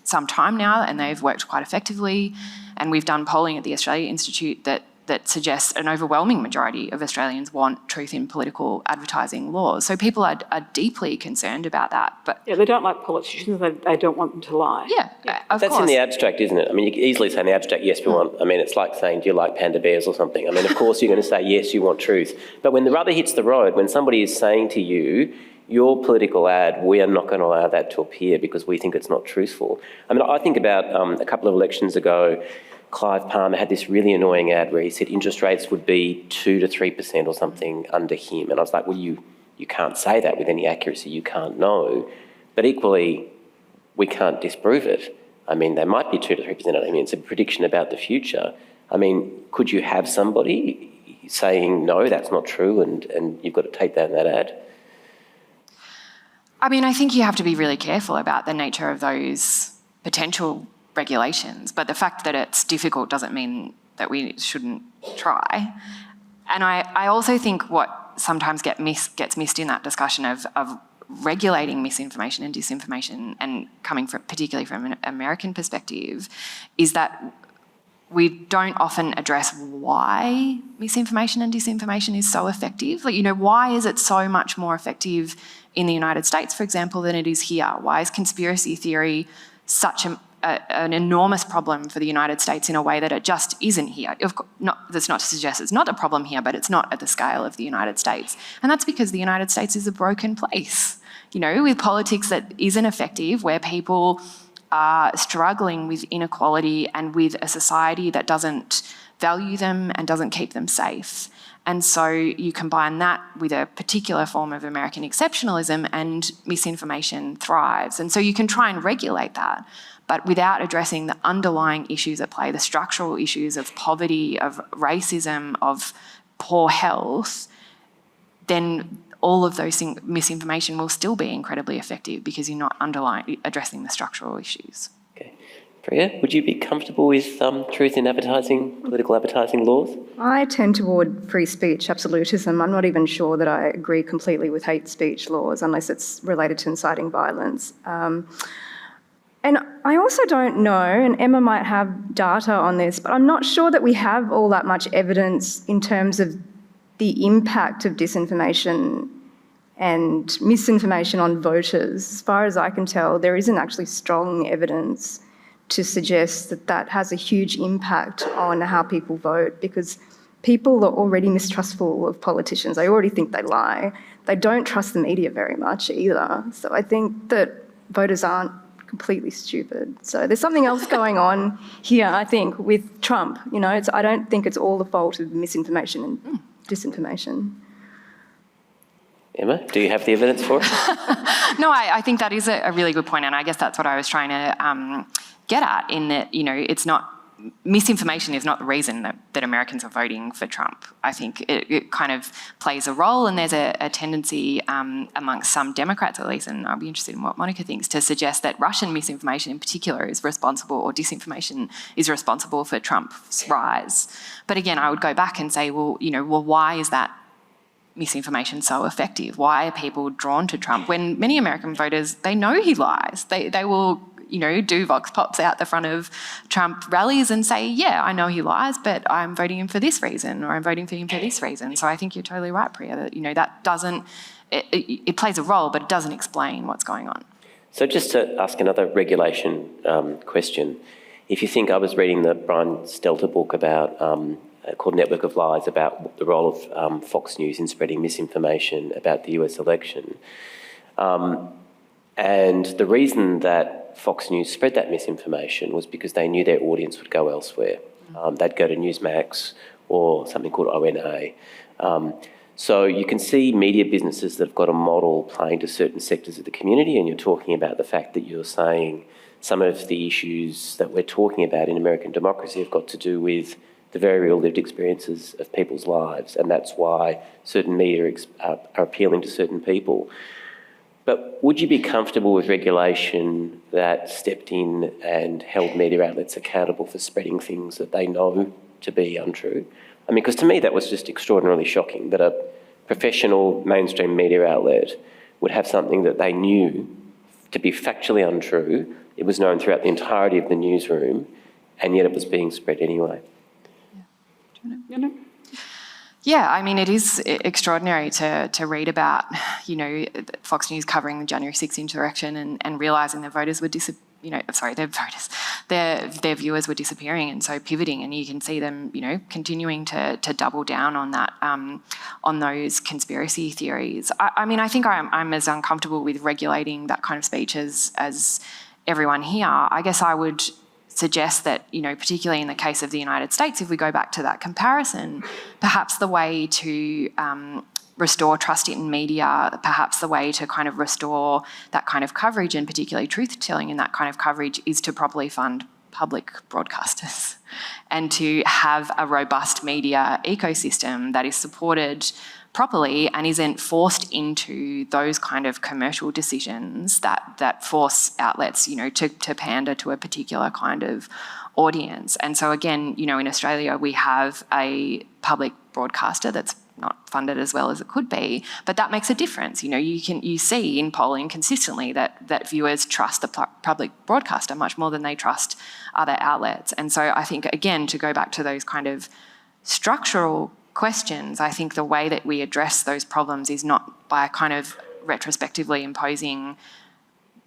some time now, and they've worked quite effectively. And we've done polling at the Australia Institute that suggests an overwhelming majority of Australians want truth in political advertising laws. So people are deeply concerned about that. But they don't like politicians. They don't want them to lie. Yeah, of course. That's in the abstract, isn't it? I mean, you can easily say in the abstract, yes, we want. I mean, it's like saying, do you like panda bears or something? I mean, of course you're going to say, yes, you want truth. But when the rubber hits the road, when somebody is saying to you, your political ad, we are not going to allow that to appear because we think it's not truthful. I mean, I think about a couple of elections ago, Clive Palmer had this really annoying ad where he said interest rates would be 2 to 3% or something under him. And I was like, well, you can't say that with any accuracy. You can't know. But equally, we can't disprove it. I mean, they might be 2 to 3%. I mean, it's a prediction about the future. I mean, could you have somebody saying, no, that's not true, and you've got to take down that ad? I mean, I think you have to be really careful about the nature of those potential regulations, but the fact that it's difficult doesn't mean that we shouldn't try. And I also think what sometimes gets missed in that discussion of regulating misinformation and disinformation, and coming particularly from an American perspective, is that we don't often address why misinformation and disinformation is so effective. Why is it so much more effective in the United States, for example, than it is here? Why is conspiracy theory such an enormous problem for the United States in a way that it just isn't here? That's not to suggest it's not a problem here, but it's not at the scale of the United States. And that's because the United States is a broken place, with politics that isn't effective, where people are struggling with inequality and with a society that doesn't value them and doesn't keep them safe. And so you combine that with a particular form of American exceptionalism and misinformation thrives. And so you can try and regulate that, but without addressing the underlying issues at play, the structural issues of poverty, of racism, of poor health, then all of those misinformation will still be incredibly effective because you're not addressing the structural issues. Okay. Priya, would you be comfortable with truth in advertising, political advertising laws? I tend toward free speech absolutism. I'm not even sure that I agree completely with hate speech laws unless it's related to inciting violence. And I also don't know, and Emma might have data on this, but I'm not sure that we have all that much evidence in terms of the impact of disinformation and misinformation on voters. As far as I can tell, there isn't actually strong evidence to suggest that that has a huge impact on how people vote, because people are already mistrustful of politicians. They already think they lie. They don't trust the media very much either. So I think that voters aren't completely stupid. So there's something else going on here, I think, with Trump. You know, I don't think it's all the fault of misinformation and disinformation. Emma, do you have the evidence for it? No, I think that is a really good point, and I guess that's what I was trying to get at, in that, you know, it's not, misinformation is not the reason that Americans are voting for Trump. I think it kind of plays a role, and there's a tendency amongst some Democrats at least, and I'll be interested in what Monica thinks, to suggest that Russian misinformation in particular is responsible, or disinformation is responsible for Trump's rise. But again, I would go back and say, well, why is that misinformation so effective? Why are people drawn to Trump when many American voters, they know he lies? They will, do vox pops out the front of Trump rallies and say, yeah, I know he lies, but I'm voting him for this reason, or I'm voting for him for this reason. So I think you're totally right, Priya, that, that doesn't, it plays a role, but it doesn't explain what's going on. So just to ask another regulation question, if you think, I was reading the Brian Stelter book about, called Network of Lies, about the role of Fox News in spreading misinformation about the US election. And the reason that Fox News spread that misinformation was because they knew their audience would go elsewhere. They'd go to Newsmax or something called ONA. So you can see media businesses that have got a model playing to certain sectors of the community, and you're talking about the fact that you're saying some of the issues that we're talking about in American democracy have got to do with the very real lived experiences of people's lives, and that's why certain media are appealing to certain people. But would you be comfortable with regulation that stepped in and held media outlets accountable for spreading things that they know to be untrue? I mean, because to me that was just extraordinarily shocking, that a professional mainstream media outlet would have something that they knew to be factually untrue. It was known throughout the entirety of the newsroom, and yet it was being spread anyway. Yeah, I mean, it is extraordinary to read about, Fox News covering the January 6th insurrection and realising their voters were their viewers were disappearing, and so pivoting, and you can see them, continuing to double down on that, on those conspiracy theories. I mean, I think I'm as uncomfortable with regulating that kind of speech as everyone here. I guess I would suggest that, particularly in the case of the United States, if we go back to that comparison, perhaps the way to restore trust in media, perhaps the way to kind of restore that kind of coverage, and particularly truth-telling in that kind of coverage, is to properly fund public broadcasters and to have a robust media ecosystem that is supported properly and isn't forced into those kind of commercial decisions that force outlets, to pander to a particular kind of audience. And so again, in Australia, we have a public broadcaster that's not funded as well as it could be, but that makes a difference. You see in polling consistently that viewers trust the public broadcaster much more than they trust other outlets. And so I think, again, to go back to those kind of structural questions, I think the way that we address those problems is not by kind of retrospectively imposing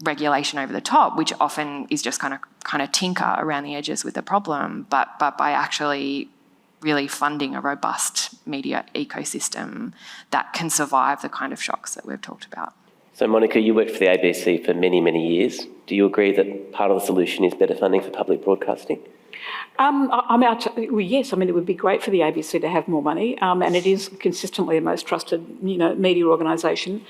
regulation over the top, which often is just kind of tinker around the edges with the problem, but by actually really funding a robust media ecosystem that can survive the kind of shocks that we've talked about. So, Monica, you worked for the ABC for many, many years. Do you agree that part of the solution is better funding for public broadcasting? Yes. I mean, it would be great for the ABC to have more money, and it is consistently the most trusted, media organisation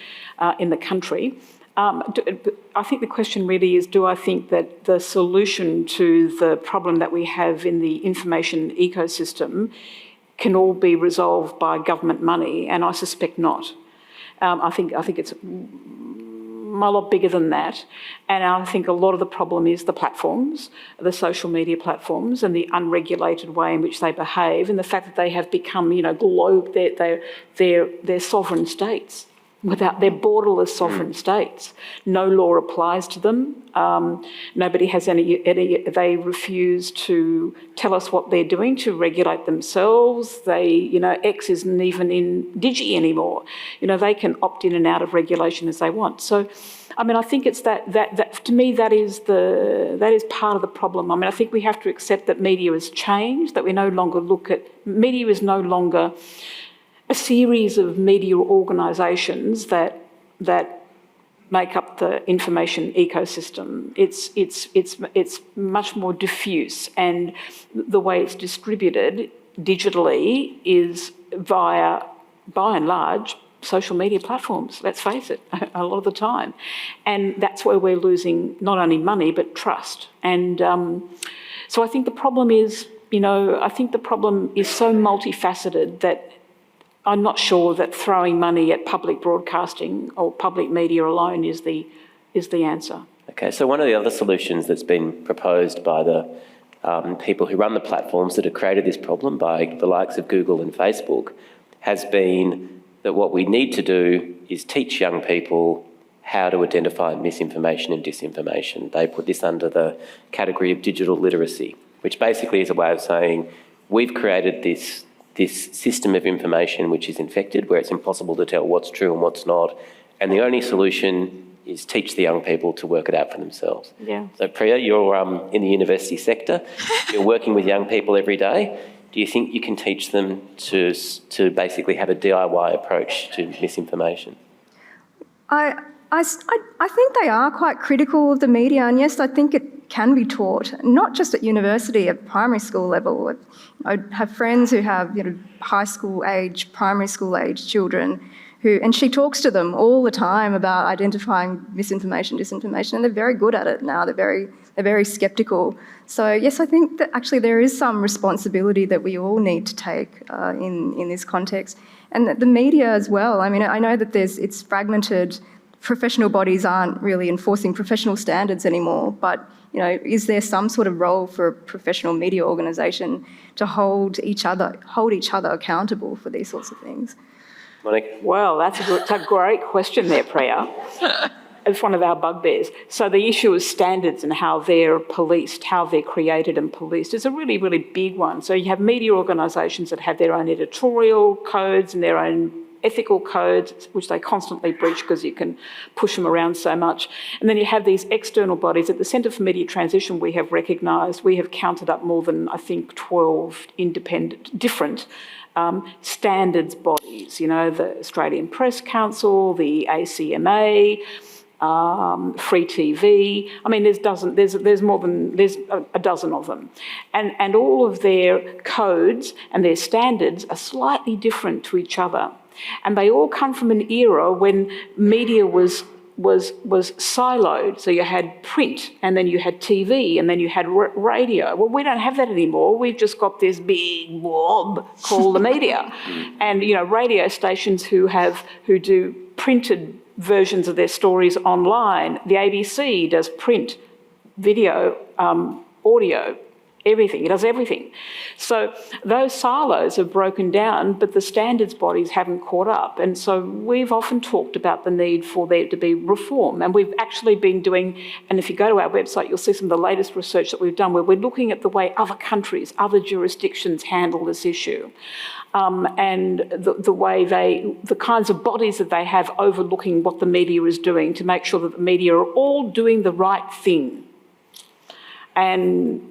in the country. I think the question really is, do I think that the solution to the problem that we have in the information ecosystem can all be resolved by government money? And I suspect not. I think it's a lot bigger than that. And I think a lot of the problem is the platforms, the social media platforms, and the unregulated way in which they behave, and the fact that they have become, they're sovereign states. They're borderless sovereign states. No law applies to them. Nobody has any. They refuse to tell us what they're doing to regulate themselves. X isn't even in Digi anymore. They can opt in and out of regulation as they want. So, I mean, I think it's that to me that is part of the problem. I mean, I think we have to accept that media has changed. That we no longer look at media is no longer a series of media organisations that make up the information ecosystem. It's much more diffuse, and the way it's distributed digitally is via, by and large, social media platforms. Let's face it, a lot of the time, and that's where we're losing not only money but trust. And so I think the problem is, so multifaceted that I'm not sure that throwing money at public broadcasting or public media alone is the answer. Okay, so one of the other solutions that's been proposed by the people who run the platforms that have created this problem, by the likes of Google and Facebook, has been that what we need to do is teach young people how to identify misinformation and disinformation. They put this under the category of digital literacy, which basically is a way of saying we've created this system of information which is infected, where it's impossible to tell what's true and what's not, and the only solution is teach the young people to work it out for themselves. Yeah. So Priya, you're in the university sector, you're working with young people every day. Do you think you can teach them to basically have a DIY approach to misinformation? I think they are quite critical of the media, and yes, I think it can be taught, not just at university, at primary school level. I have friends who have high school age, primary school age children and she talks to them all the time about identifying misinformation, disinformation, and they're very good at it now. They're very sceptical. So yes, I think that actually there is some responsibility that we all need to take in this context, and the media as well. I mean, I know that it's fragmented. Professional bodies aren't really enforcing professional standards anymore, but is there some sort of role for a professional media organisation to hold each other accountable for these sorts of things? Monica? Well, that's a great question there, Priya. It's one of our bugbears. So the issue of standards and how they're policed, how they're created and policed is a really, really big one. So you have media organisations that have their own editorial codes and their own ethical codes, which they constantly breach because you can push them around so much. And then you have these external bodies. At the Centre for Media Transition, we have counted up more than, I think, 12 different standards bodies, the Australian Press Council, the ACMA, Free TV. I mean, there's a dozen of them, and all of their codes and their standards are slightly different to each other, and they all come from an era when media was siloed. So you had print, and then you had TV, and then you had radio. Well, we don't have that anymore. We've just got this big blob called the media, and radio stations who do printed versions of their stories online. The ABC does print, video, audio, everything. It does everything. So those silos have broken down, but the standards bodies haven't caught up. And so we've often talked about the need for there to be reform. And we've actually been doing, and if you go to our website, you'll see some of the latest research that we've done where we're looking at the way other countries, other jurisdictions handle this issue. And the way the kinds of bodies that they have overlooking what the media is doing to make sure that the media are all doing the right thing. And,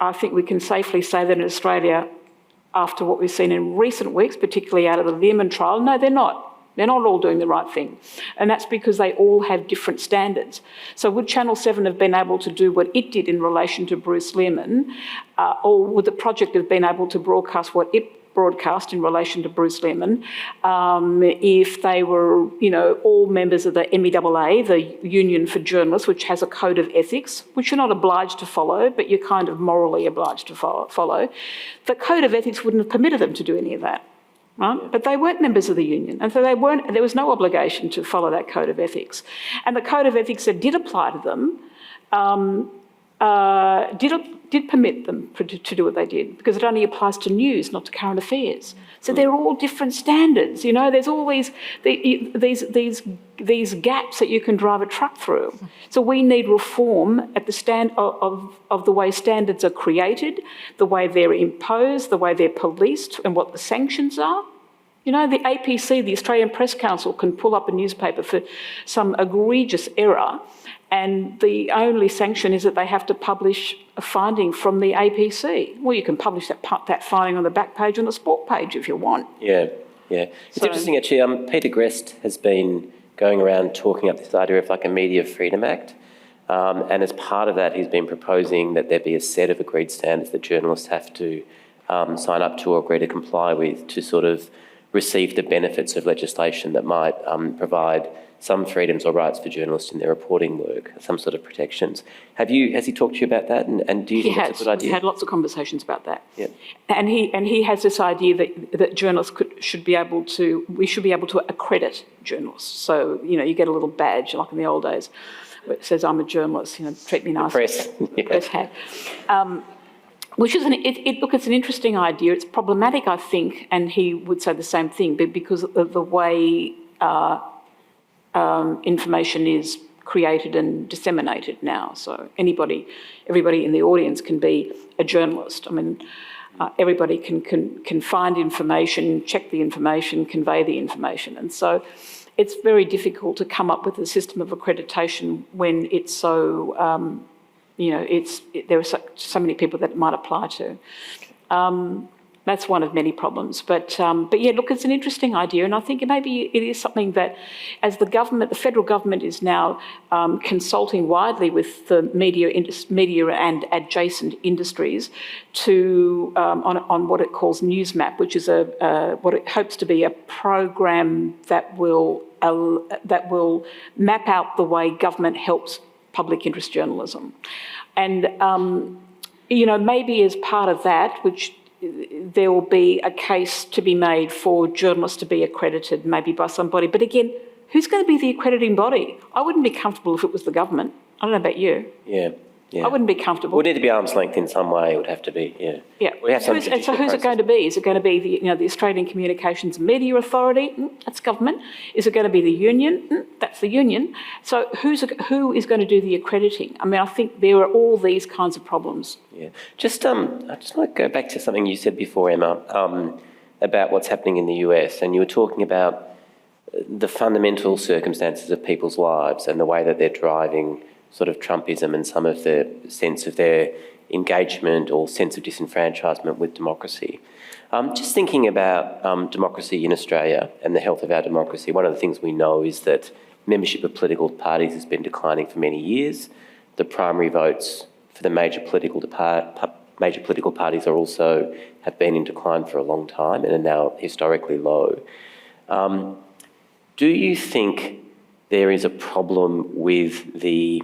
I think we can safely say that in Australia, after what we've seen in recent weeks, particularly out of the Lehman trial, no, they're not. They're not all doing the right thing. And that's because they all have different standards. So would Channel 7 have been able to do what it did in relation to Bruce Lehrmann, or would the project have been able to broadcast what it broadcast in relation to Bruce Lehrmann, if they were, all members of the MEAA, the Union for Journalists, which has a code of ethics, which you're not obliged to follow, but you're kind of morally obliged to follow. The code of ethics wouldn't have permitted them to do any of that. Right? Yeah. But they weren't members of the union, and so there was no obligation to follow that code of ethics. And the code of ethics that did apply to them did permit them to do what they did, because it only applies to news, not to current affairs. So they're all different standards. There's all these gaps that you can drive a truck through. So we need reform at the of the way standards are created, the way they're imposed, the way they're policed, and what the sanctions are. The APC, the Australian Press Council, can pull up a newspaper for some egregious error, and the only sanction is that they have to publish a finding from the APC. Well, you can publish that finding on the back page on the sport page if you want. Yeah. It's interesting, actually. Peter Grest has been going around talking up this idea of like a Media Freedom Act. And as part of that, he's been proposing that there be a set of agreed standards that journalists have to sign up to or agree to comply with to sort of receive the benefits of legislation that might provide some freedoms or rights for journalists in their reporting work, some sort of protections. Has he talked to you about that? And do you think that's a good idea? He had lots of conversations about that. Yeah. And he has this idea that journalists should be able to accredit journalists. So, you get a little badge, like in the old days, where it says, I'm a journalist, treat me nicely. Press. Yeah. Press hat. Which is it's an interesting idea. It's problematic, I think, and he would say the same thing, but because of the way information is created and disseminated now. So everybody in the audience can be a journalist. I mean, everybody can find information, check the information, convey the information, and so it's very difficult to come up with a system of accreditation when it's so. There are so many people that it might apply to. That's one of many problems. But yeah, look, it's an interesting idea, and I think maybe it is something that, as the federal government is now consulting widely with the media and adjacent industries to on what it calls NewsMap, which is what it hopes to be a program that will map out the way government helps public interest journalism. And, maybe as part of that, which there will be a case to be made for journalists to be accredited, maybe by somebody. But again, who's going to be the accrediting body? I wouldn't be comfortable if it was the government. I don't know about you. Yeah. I wouldn't be comfortable. It would need to be arm's length in some way. It would have to be, Yeah. So who's it going to be? Is it going to be the Australian Communications and Media Authority? That's government. Is it going to be the union? That's the union. So who is going to do the accrediting? I mean, I think there are all these kinds of problems. Yeah. I just want to go back to something you said before, Emma, about what's happening in the US, and you were talking about the fundamental circumstances of people's lives and the way that they're driving sort of Trumpism and some of the sense of their engagement or sense of disenfranchisement with democracy. Just thinking about democracy in Australia and the health of our democracy, one of the things we know is that membership of political parties has been declining for many years. The primary votes for the major political parties have been in decline for a long time and are now historically low. Do you think there is a problem with the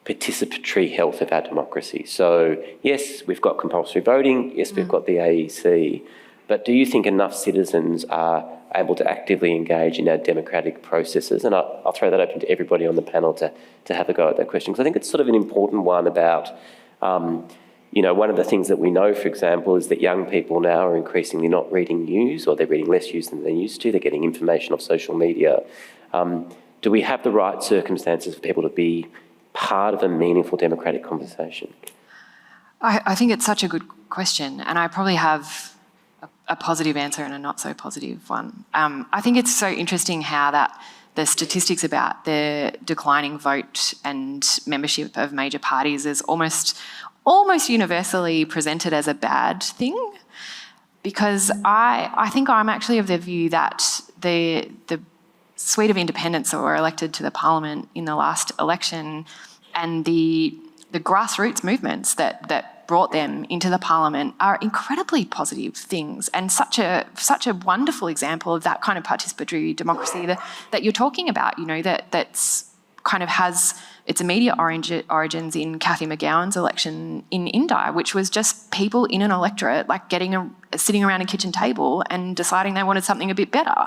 participatory health of our democracy? So, yes, we've got compulsory voting, yes, we've got the AEC, but do you think enough citizens are able to actively engage in our democratic processes? And I'll throw that open to everybody on the panel to have a go at that question, because I think it's sort of an important one about, one of the things that we know, for example, is that young people now are increasingly not reading news, or they're reading less news than they used to. They're getting information off social media. Do we have the right circumstances for people to be part of a meaningful democratic conversation? I think it's such a good question, and I probably have a positive answer and a not so positive one. I think it's so interesting how that the statistics about the declining vote and membership of major parties is almost universally presented as a bad thing, because I think I'm actually of the view that the suite of independents that were elected to the parliament in the last election and the grassroots movements that brought them into the parliament are incredibly positive things, and such a wonderful example of that kind of participatory democracy that you're talking about, that's kind of has its immediate origins in Cathy McGowan's election in Indi, which was just people in an electorate like sitting around a kitchen table and deciding they wanted something a bit better.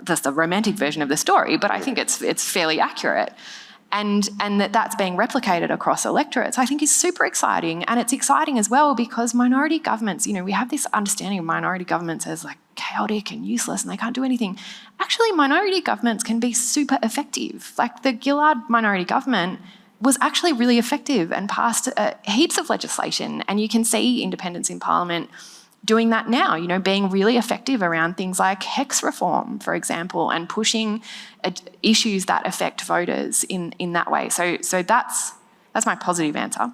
That's the romantic version of the story, but I think it's fairly accurate. And that's being replicated across electorates, I think is super exciting. And it's exciting as well because minority governments, we have this understanding of minority governments as like chaotic and useless and they can't do anything. Actually, minority governments can be super effective. Like the Gillard minority government was actually really effective and passed heaps of legislation. And you can see independents in Parliament doing that now, being really effective around things like HEX reform, for example, and pushing issues that affect voters in that way. So that's my positive answer.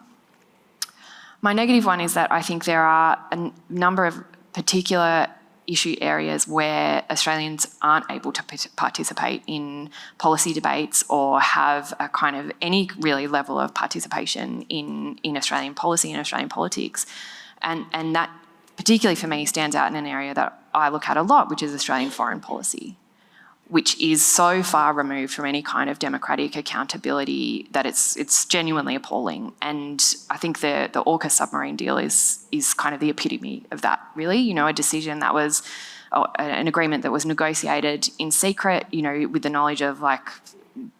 My negative one is that I think there are a number of particular issue areas where Australians aren't able to participate in policy debates or have a kind of any really level of participation in Australian policy and Australian politics. And that particularly for me stands out in an area that I look at a lot, which is Australian foreign policy, which is so far removed from any kind of democratic accountability that it's genuinely appalling. And I think the AUKUS submarine deal is kind of the epitome of that, really. A decision that was an agreement that was negotiated in secret, with the knowledge of like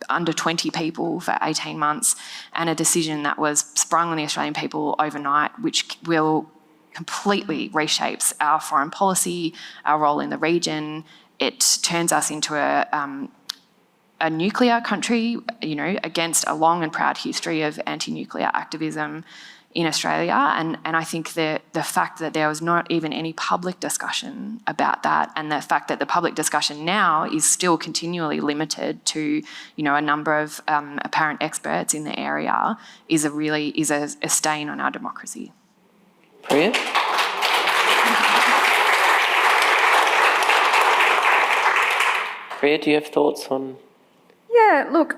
under 20 people for 18 months, and a decision that was sprung on the Australian people overnight, which will completely reshapes our foreign policy, our role in the region. It turns us into a nuclear country, against a long and proud history of anti-nuclear activism in Australia. And I think the fact that there was not even any public discussion about that, and the fact that the public discussion now is still continually limited to, a number of apparent experts in the area is a stain on our democracy. Priya? Priya, do you have thoughts on? Yeah, look,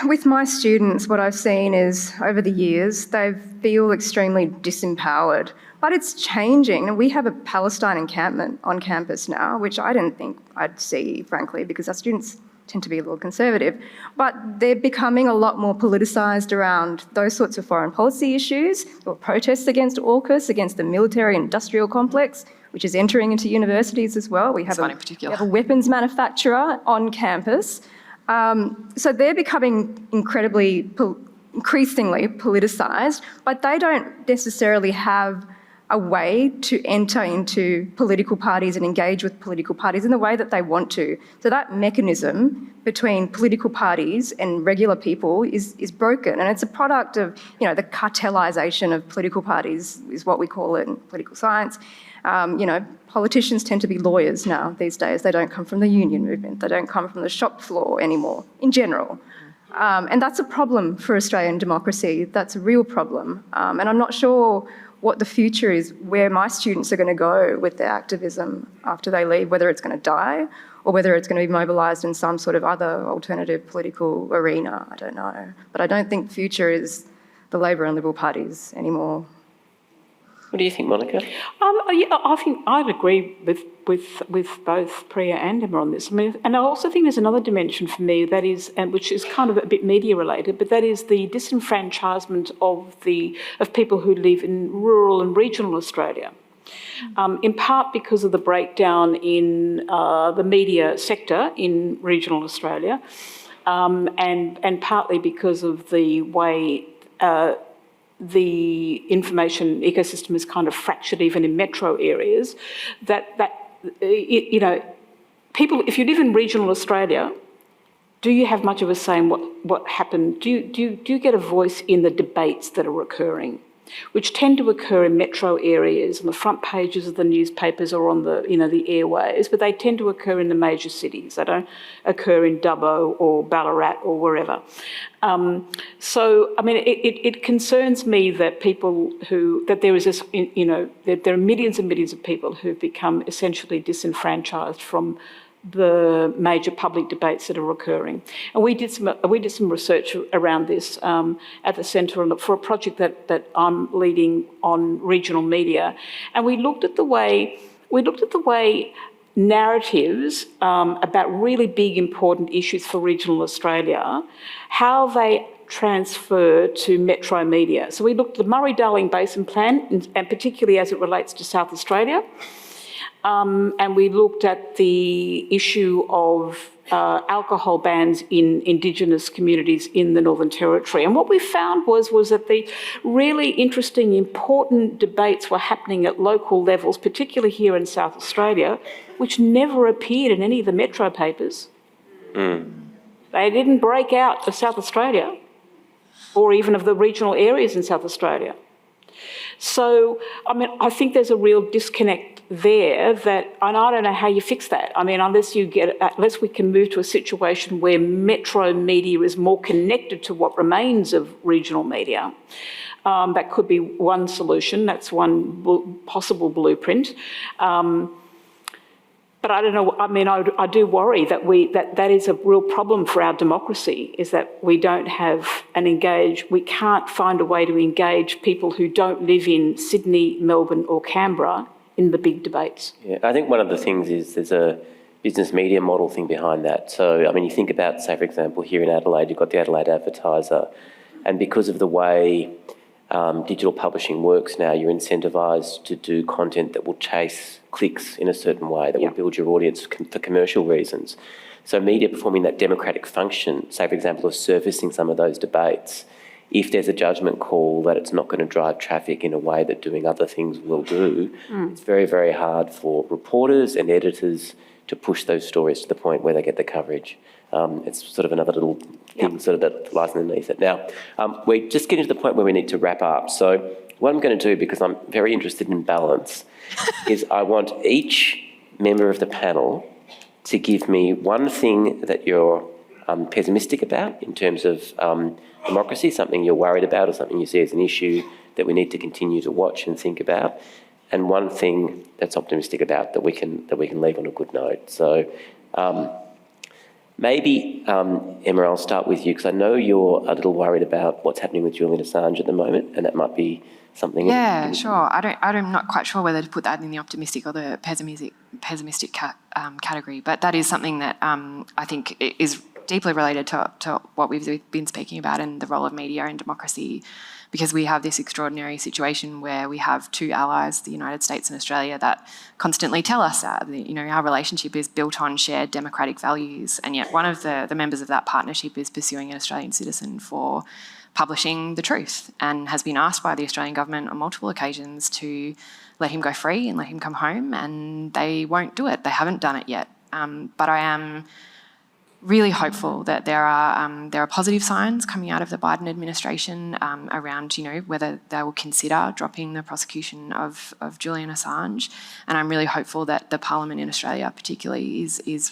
with my students, what I've seen is over the years, they feel extremely disempowered, but it's changing. And we have a Palestine encampment on campus now, which I didn't think I'd see, frankly, because our students tend to be a little conservative, but they're becoming a lot more politicised around those sorts of foreign policy issues. There were protests against AUKUS, against the military-industrial complex, which is entering into universities as well. We have a weapons manufacturer on campus. So they're becoming increasingly politicised, but they don't necessarily have a way to enter into political parties and engage with political parties in the way that they want to. So that mechanism between political parties and regular people is broken, and it's a product of, the cartelisation of political parties is what we call it in political science. Politicians tend to be lawyers now these days. They don't come from the union movement. They don't come from the shop floor anymore, in general. And that's a problem for Australian democracy. That's a real problem. And I'm not sure what the future is, where my students are going to go with their activism after they leave, whether it's going to die or whether it's going to be mobilised in some sort of other alternative political arena. I don't know. But I don't think the future is the Labor and Liberal parties anymore. What do you think, Monica? I think I'd agree with both Priya and Emma on this. And I also think there's another dimension for me that is, which is kind of a bit media related, but that is the disenfranchisement of people who live in rural and regional Australia. In part because of the breakdown in the media sector in regional Australia, and partly because of the way the information ecosystem is kind of fractured even in metro areas, people, if you live in regional Australia, do you have much of a say in what happened? Do you get a voice in the debates that are occurring, which tend to occur in metro areas, on the front pages of the newspapers or on the airwaves, but they tend to occur in the major cities. They don't occur in Dubbo or Ballarat or wherever. It concerns me that there are millions and millions of people who've become essentially disenfranchised from the major public debates that are occurring. And we did some research around this at the centre for a project that I'm leading on regional media, and we looked at the way narratives about really big, important issues for regional Australia, how they transfer to metro media. So we looked at the Murray-Darling Basin Plan, and particularly as it relates to South Australia. And we looked at the issue of alcohol bans in Indigenous communities in the Northern Territory. And what we found was that the really interesting, important debates were happening at local levels, particularly here in South Australia, which never appeared in any of the metro papers. They didn't break out of South Australia or even of the regional areas in South Australia. So, I mean, I think there's a real disconnect there and I don't know how you fix that. I mean, unless we can move to a situation where metro media is more connected to what remains of regional media. That could be one solution. That's one possible blueprint. But I don't know, I mean, I do worry that is a real problem for our democracy, is that we don't have we can't find a way to engage people who don't live in Sydney, Melbourne or Canberra in the big debates. Yeah, I think one of the things is there's a business media model thing behind that. So, I mean, you think about, say, for example, here in Adelaide, you've got the Adelaide Advertiser, and because of the way digital publishing works now, you're incentivised to do content that will chase clicks in a certain way, that will build your audience for commercial reasons. So media performing that democratic function, say, for example, of surfacing some of those debates, if there's a judgment call that it's not going to drive traffic in a way that doing other things will do, it's very, very hard for reporters and editors to push those stories to the point where they get the coverage. It's sort of another little thing sort of that lies underneath it. Now, we're just getting to the point where we need to wrap up. So what I'm going to do, because I'm very interested in balance, is I want each member of the panel to give me one thing that you're pessimistic about in terms of democracy, something you're worried about or something you see as an issue that we need to continue to watch and think about, and one thing that's optimistic about that we can leave on a good note. So maybe, Emma, I'll start with you, because I know you're a little worried about what's happening with Julian Assange at the moment, and that might be something. Yeah, sure. I'm not quite sure whether to put that in the optimistic or the pessimistic category, but that is something that I think is deeply related to what we've been speaking about and the role of media in democracy, because we have this extraordinary situation where we have two allies, the United States and Australia, that constantly tell us that our relationship is built on shared democratic values, and yet one of the members of that partnership is pursuing an Australian citizen for publishing the truth and has been asked by the Australian government on multiple occasions to let him go free and let him come home, and they won't do it. They haven't done it yet. But I am really hopeful that there are positive signs coming out of the Biden administration around, whether they will consider dropping the prosecution of Julian Assange. And I'm really hopeful that the Parliament in Australia particularly is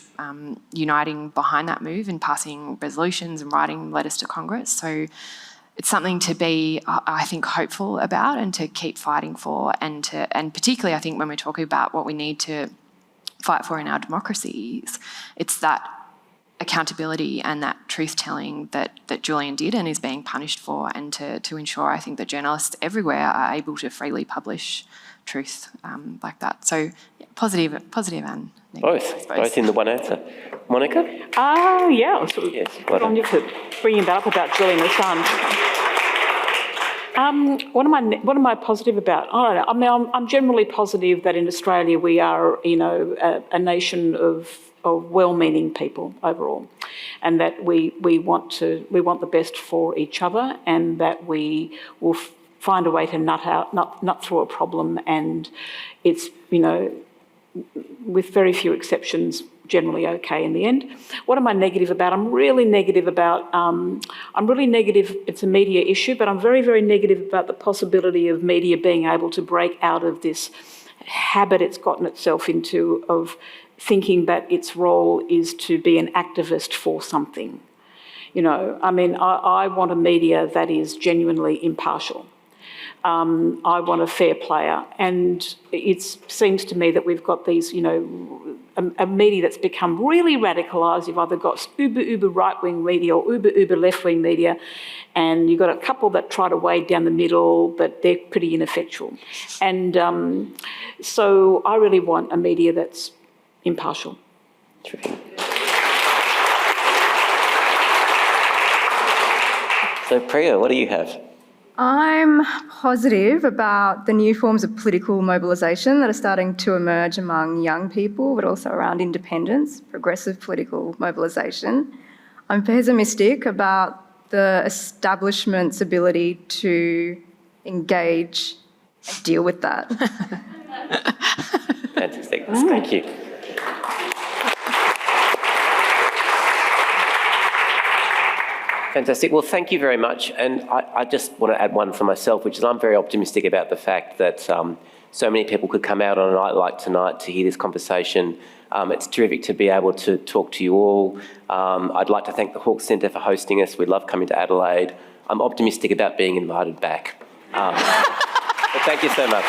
uniting behind that move and passing resolutions and writing letters to Congress. So it's something to be, I think, hopeful about and to keep fighting for, and particularly I think when we're talking about what we need to fight for in our democracies, it's that accountability and that truth-telling that Julian did and is being punished for, and to ensure, I think, that journalists everywhere are able to freely publish truth like that. So yeah, positive and negative. Both in the one answer. Monica? Yeah. Yes. Good on you for bringing that up about Julian Assange. What am I positive about? I don't know. I mean, I'm generally positive that in Australia we are, a nation of well-meaning people overall, and that we want the best for each other, and that we will find a way to nut through a problem, and it's with very few exceptions generally okay in the end. What am I negative about? I'm really negative, it's a media issue, but I'm very, very negative about the possibility of media being able to break out of this habit it's gotten itself into of thinking that its role is to be an activist for something. I want a media that is genuinely impartial. I want a fair player. And it seems to me that we've got these, a media that's become really radicalised. You've either got uber right-wing media or uber left-wing media, and you've got a couple that try to wade down the middle, but they're pretty ineffectual. And so I really want a media that's impartial. So Priya, what do you have? I'm positive about the new forms of political mobilisation that are starting to emerge among young people, but also around independence, progressive political mobilisation. I'm pessimistic about the establishment's ability to engage and deal with that. Fantastic. Thank you. Fantastic. Well, thank you very much. And I just want to add one for myself, which is I'm very optimistic about the fact that so many people could come out on a night like tonight to hear this conversation. It's terrific to be able to talk to you all. I'd like to thank the Hawke Centre for hosting us. We love coming to Adelaide. I'm optimistic about being invited back. But thank you so much.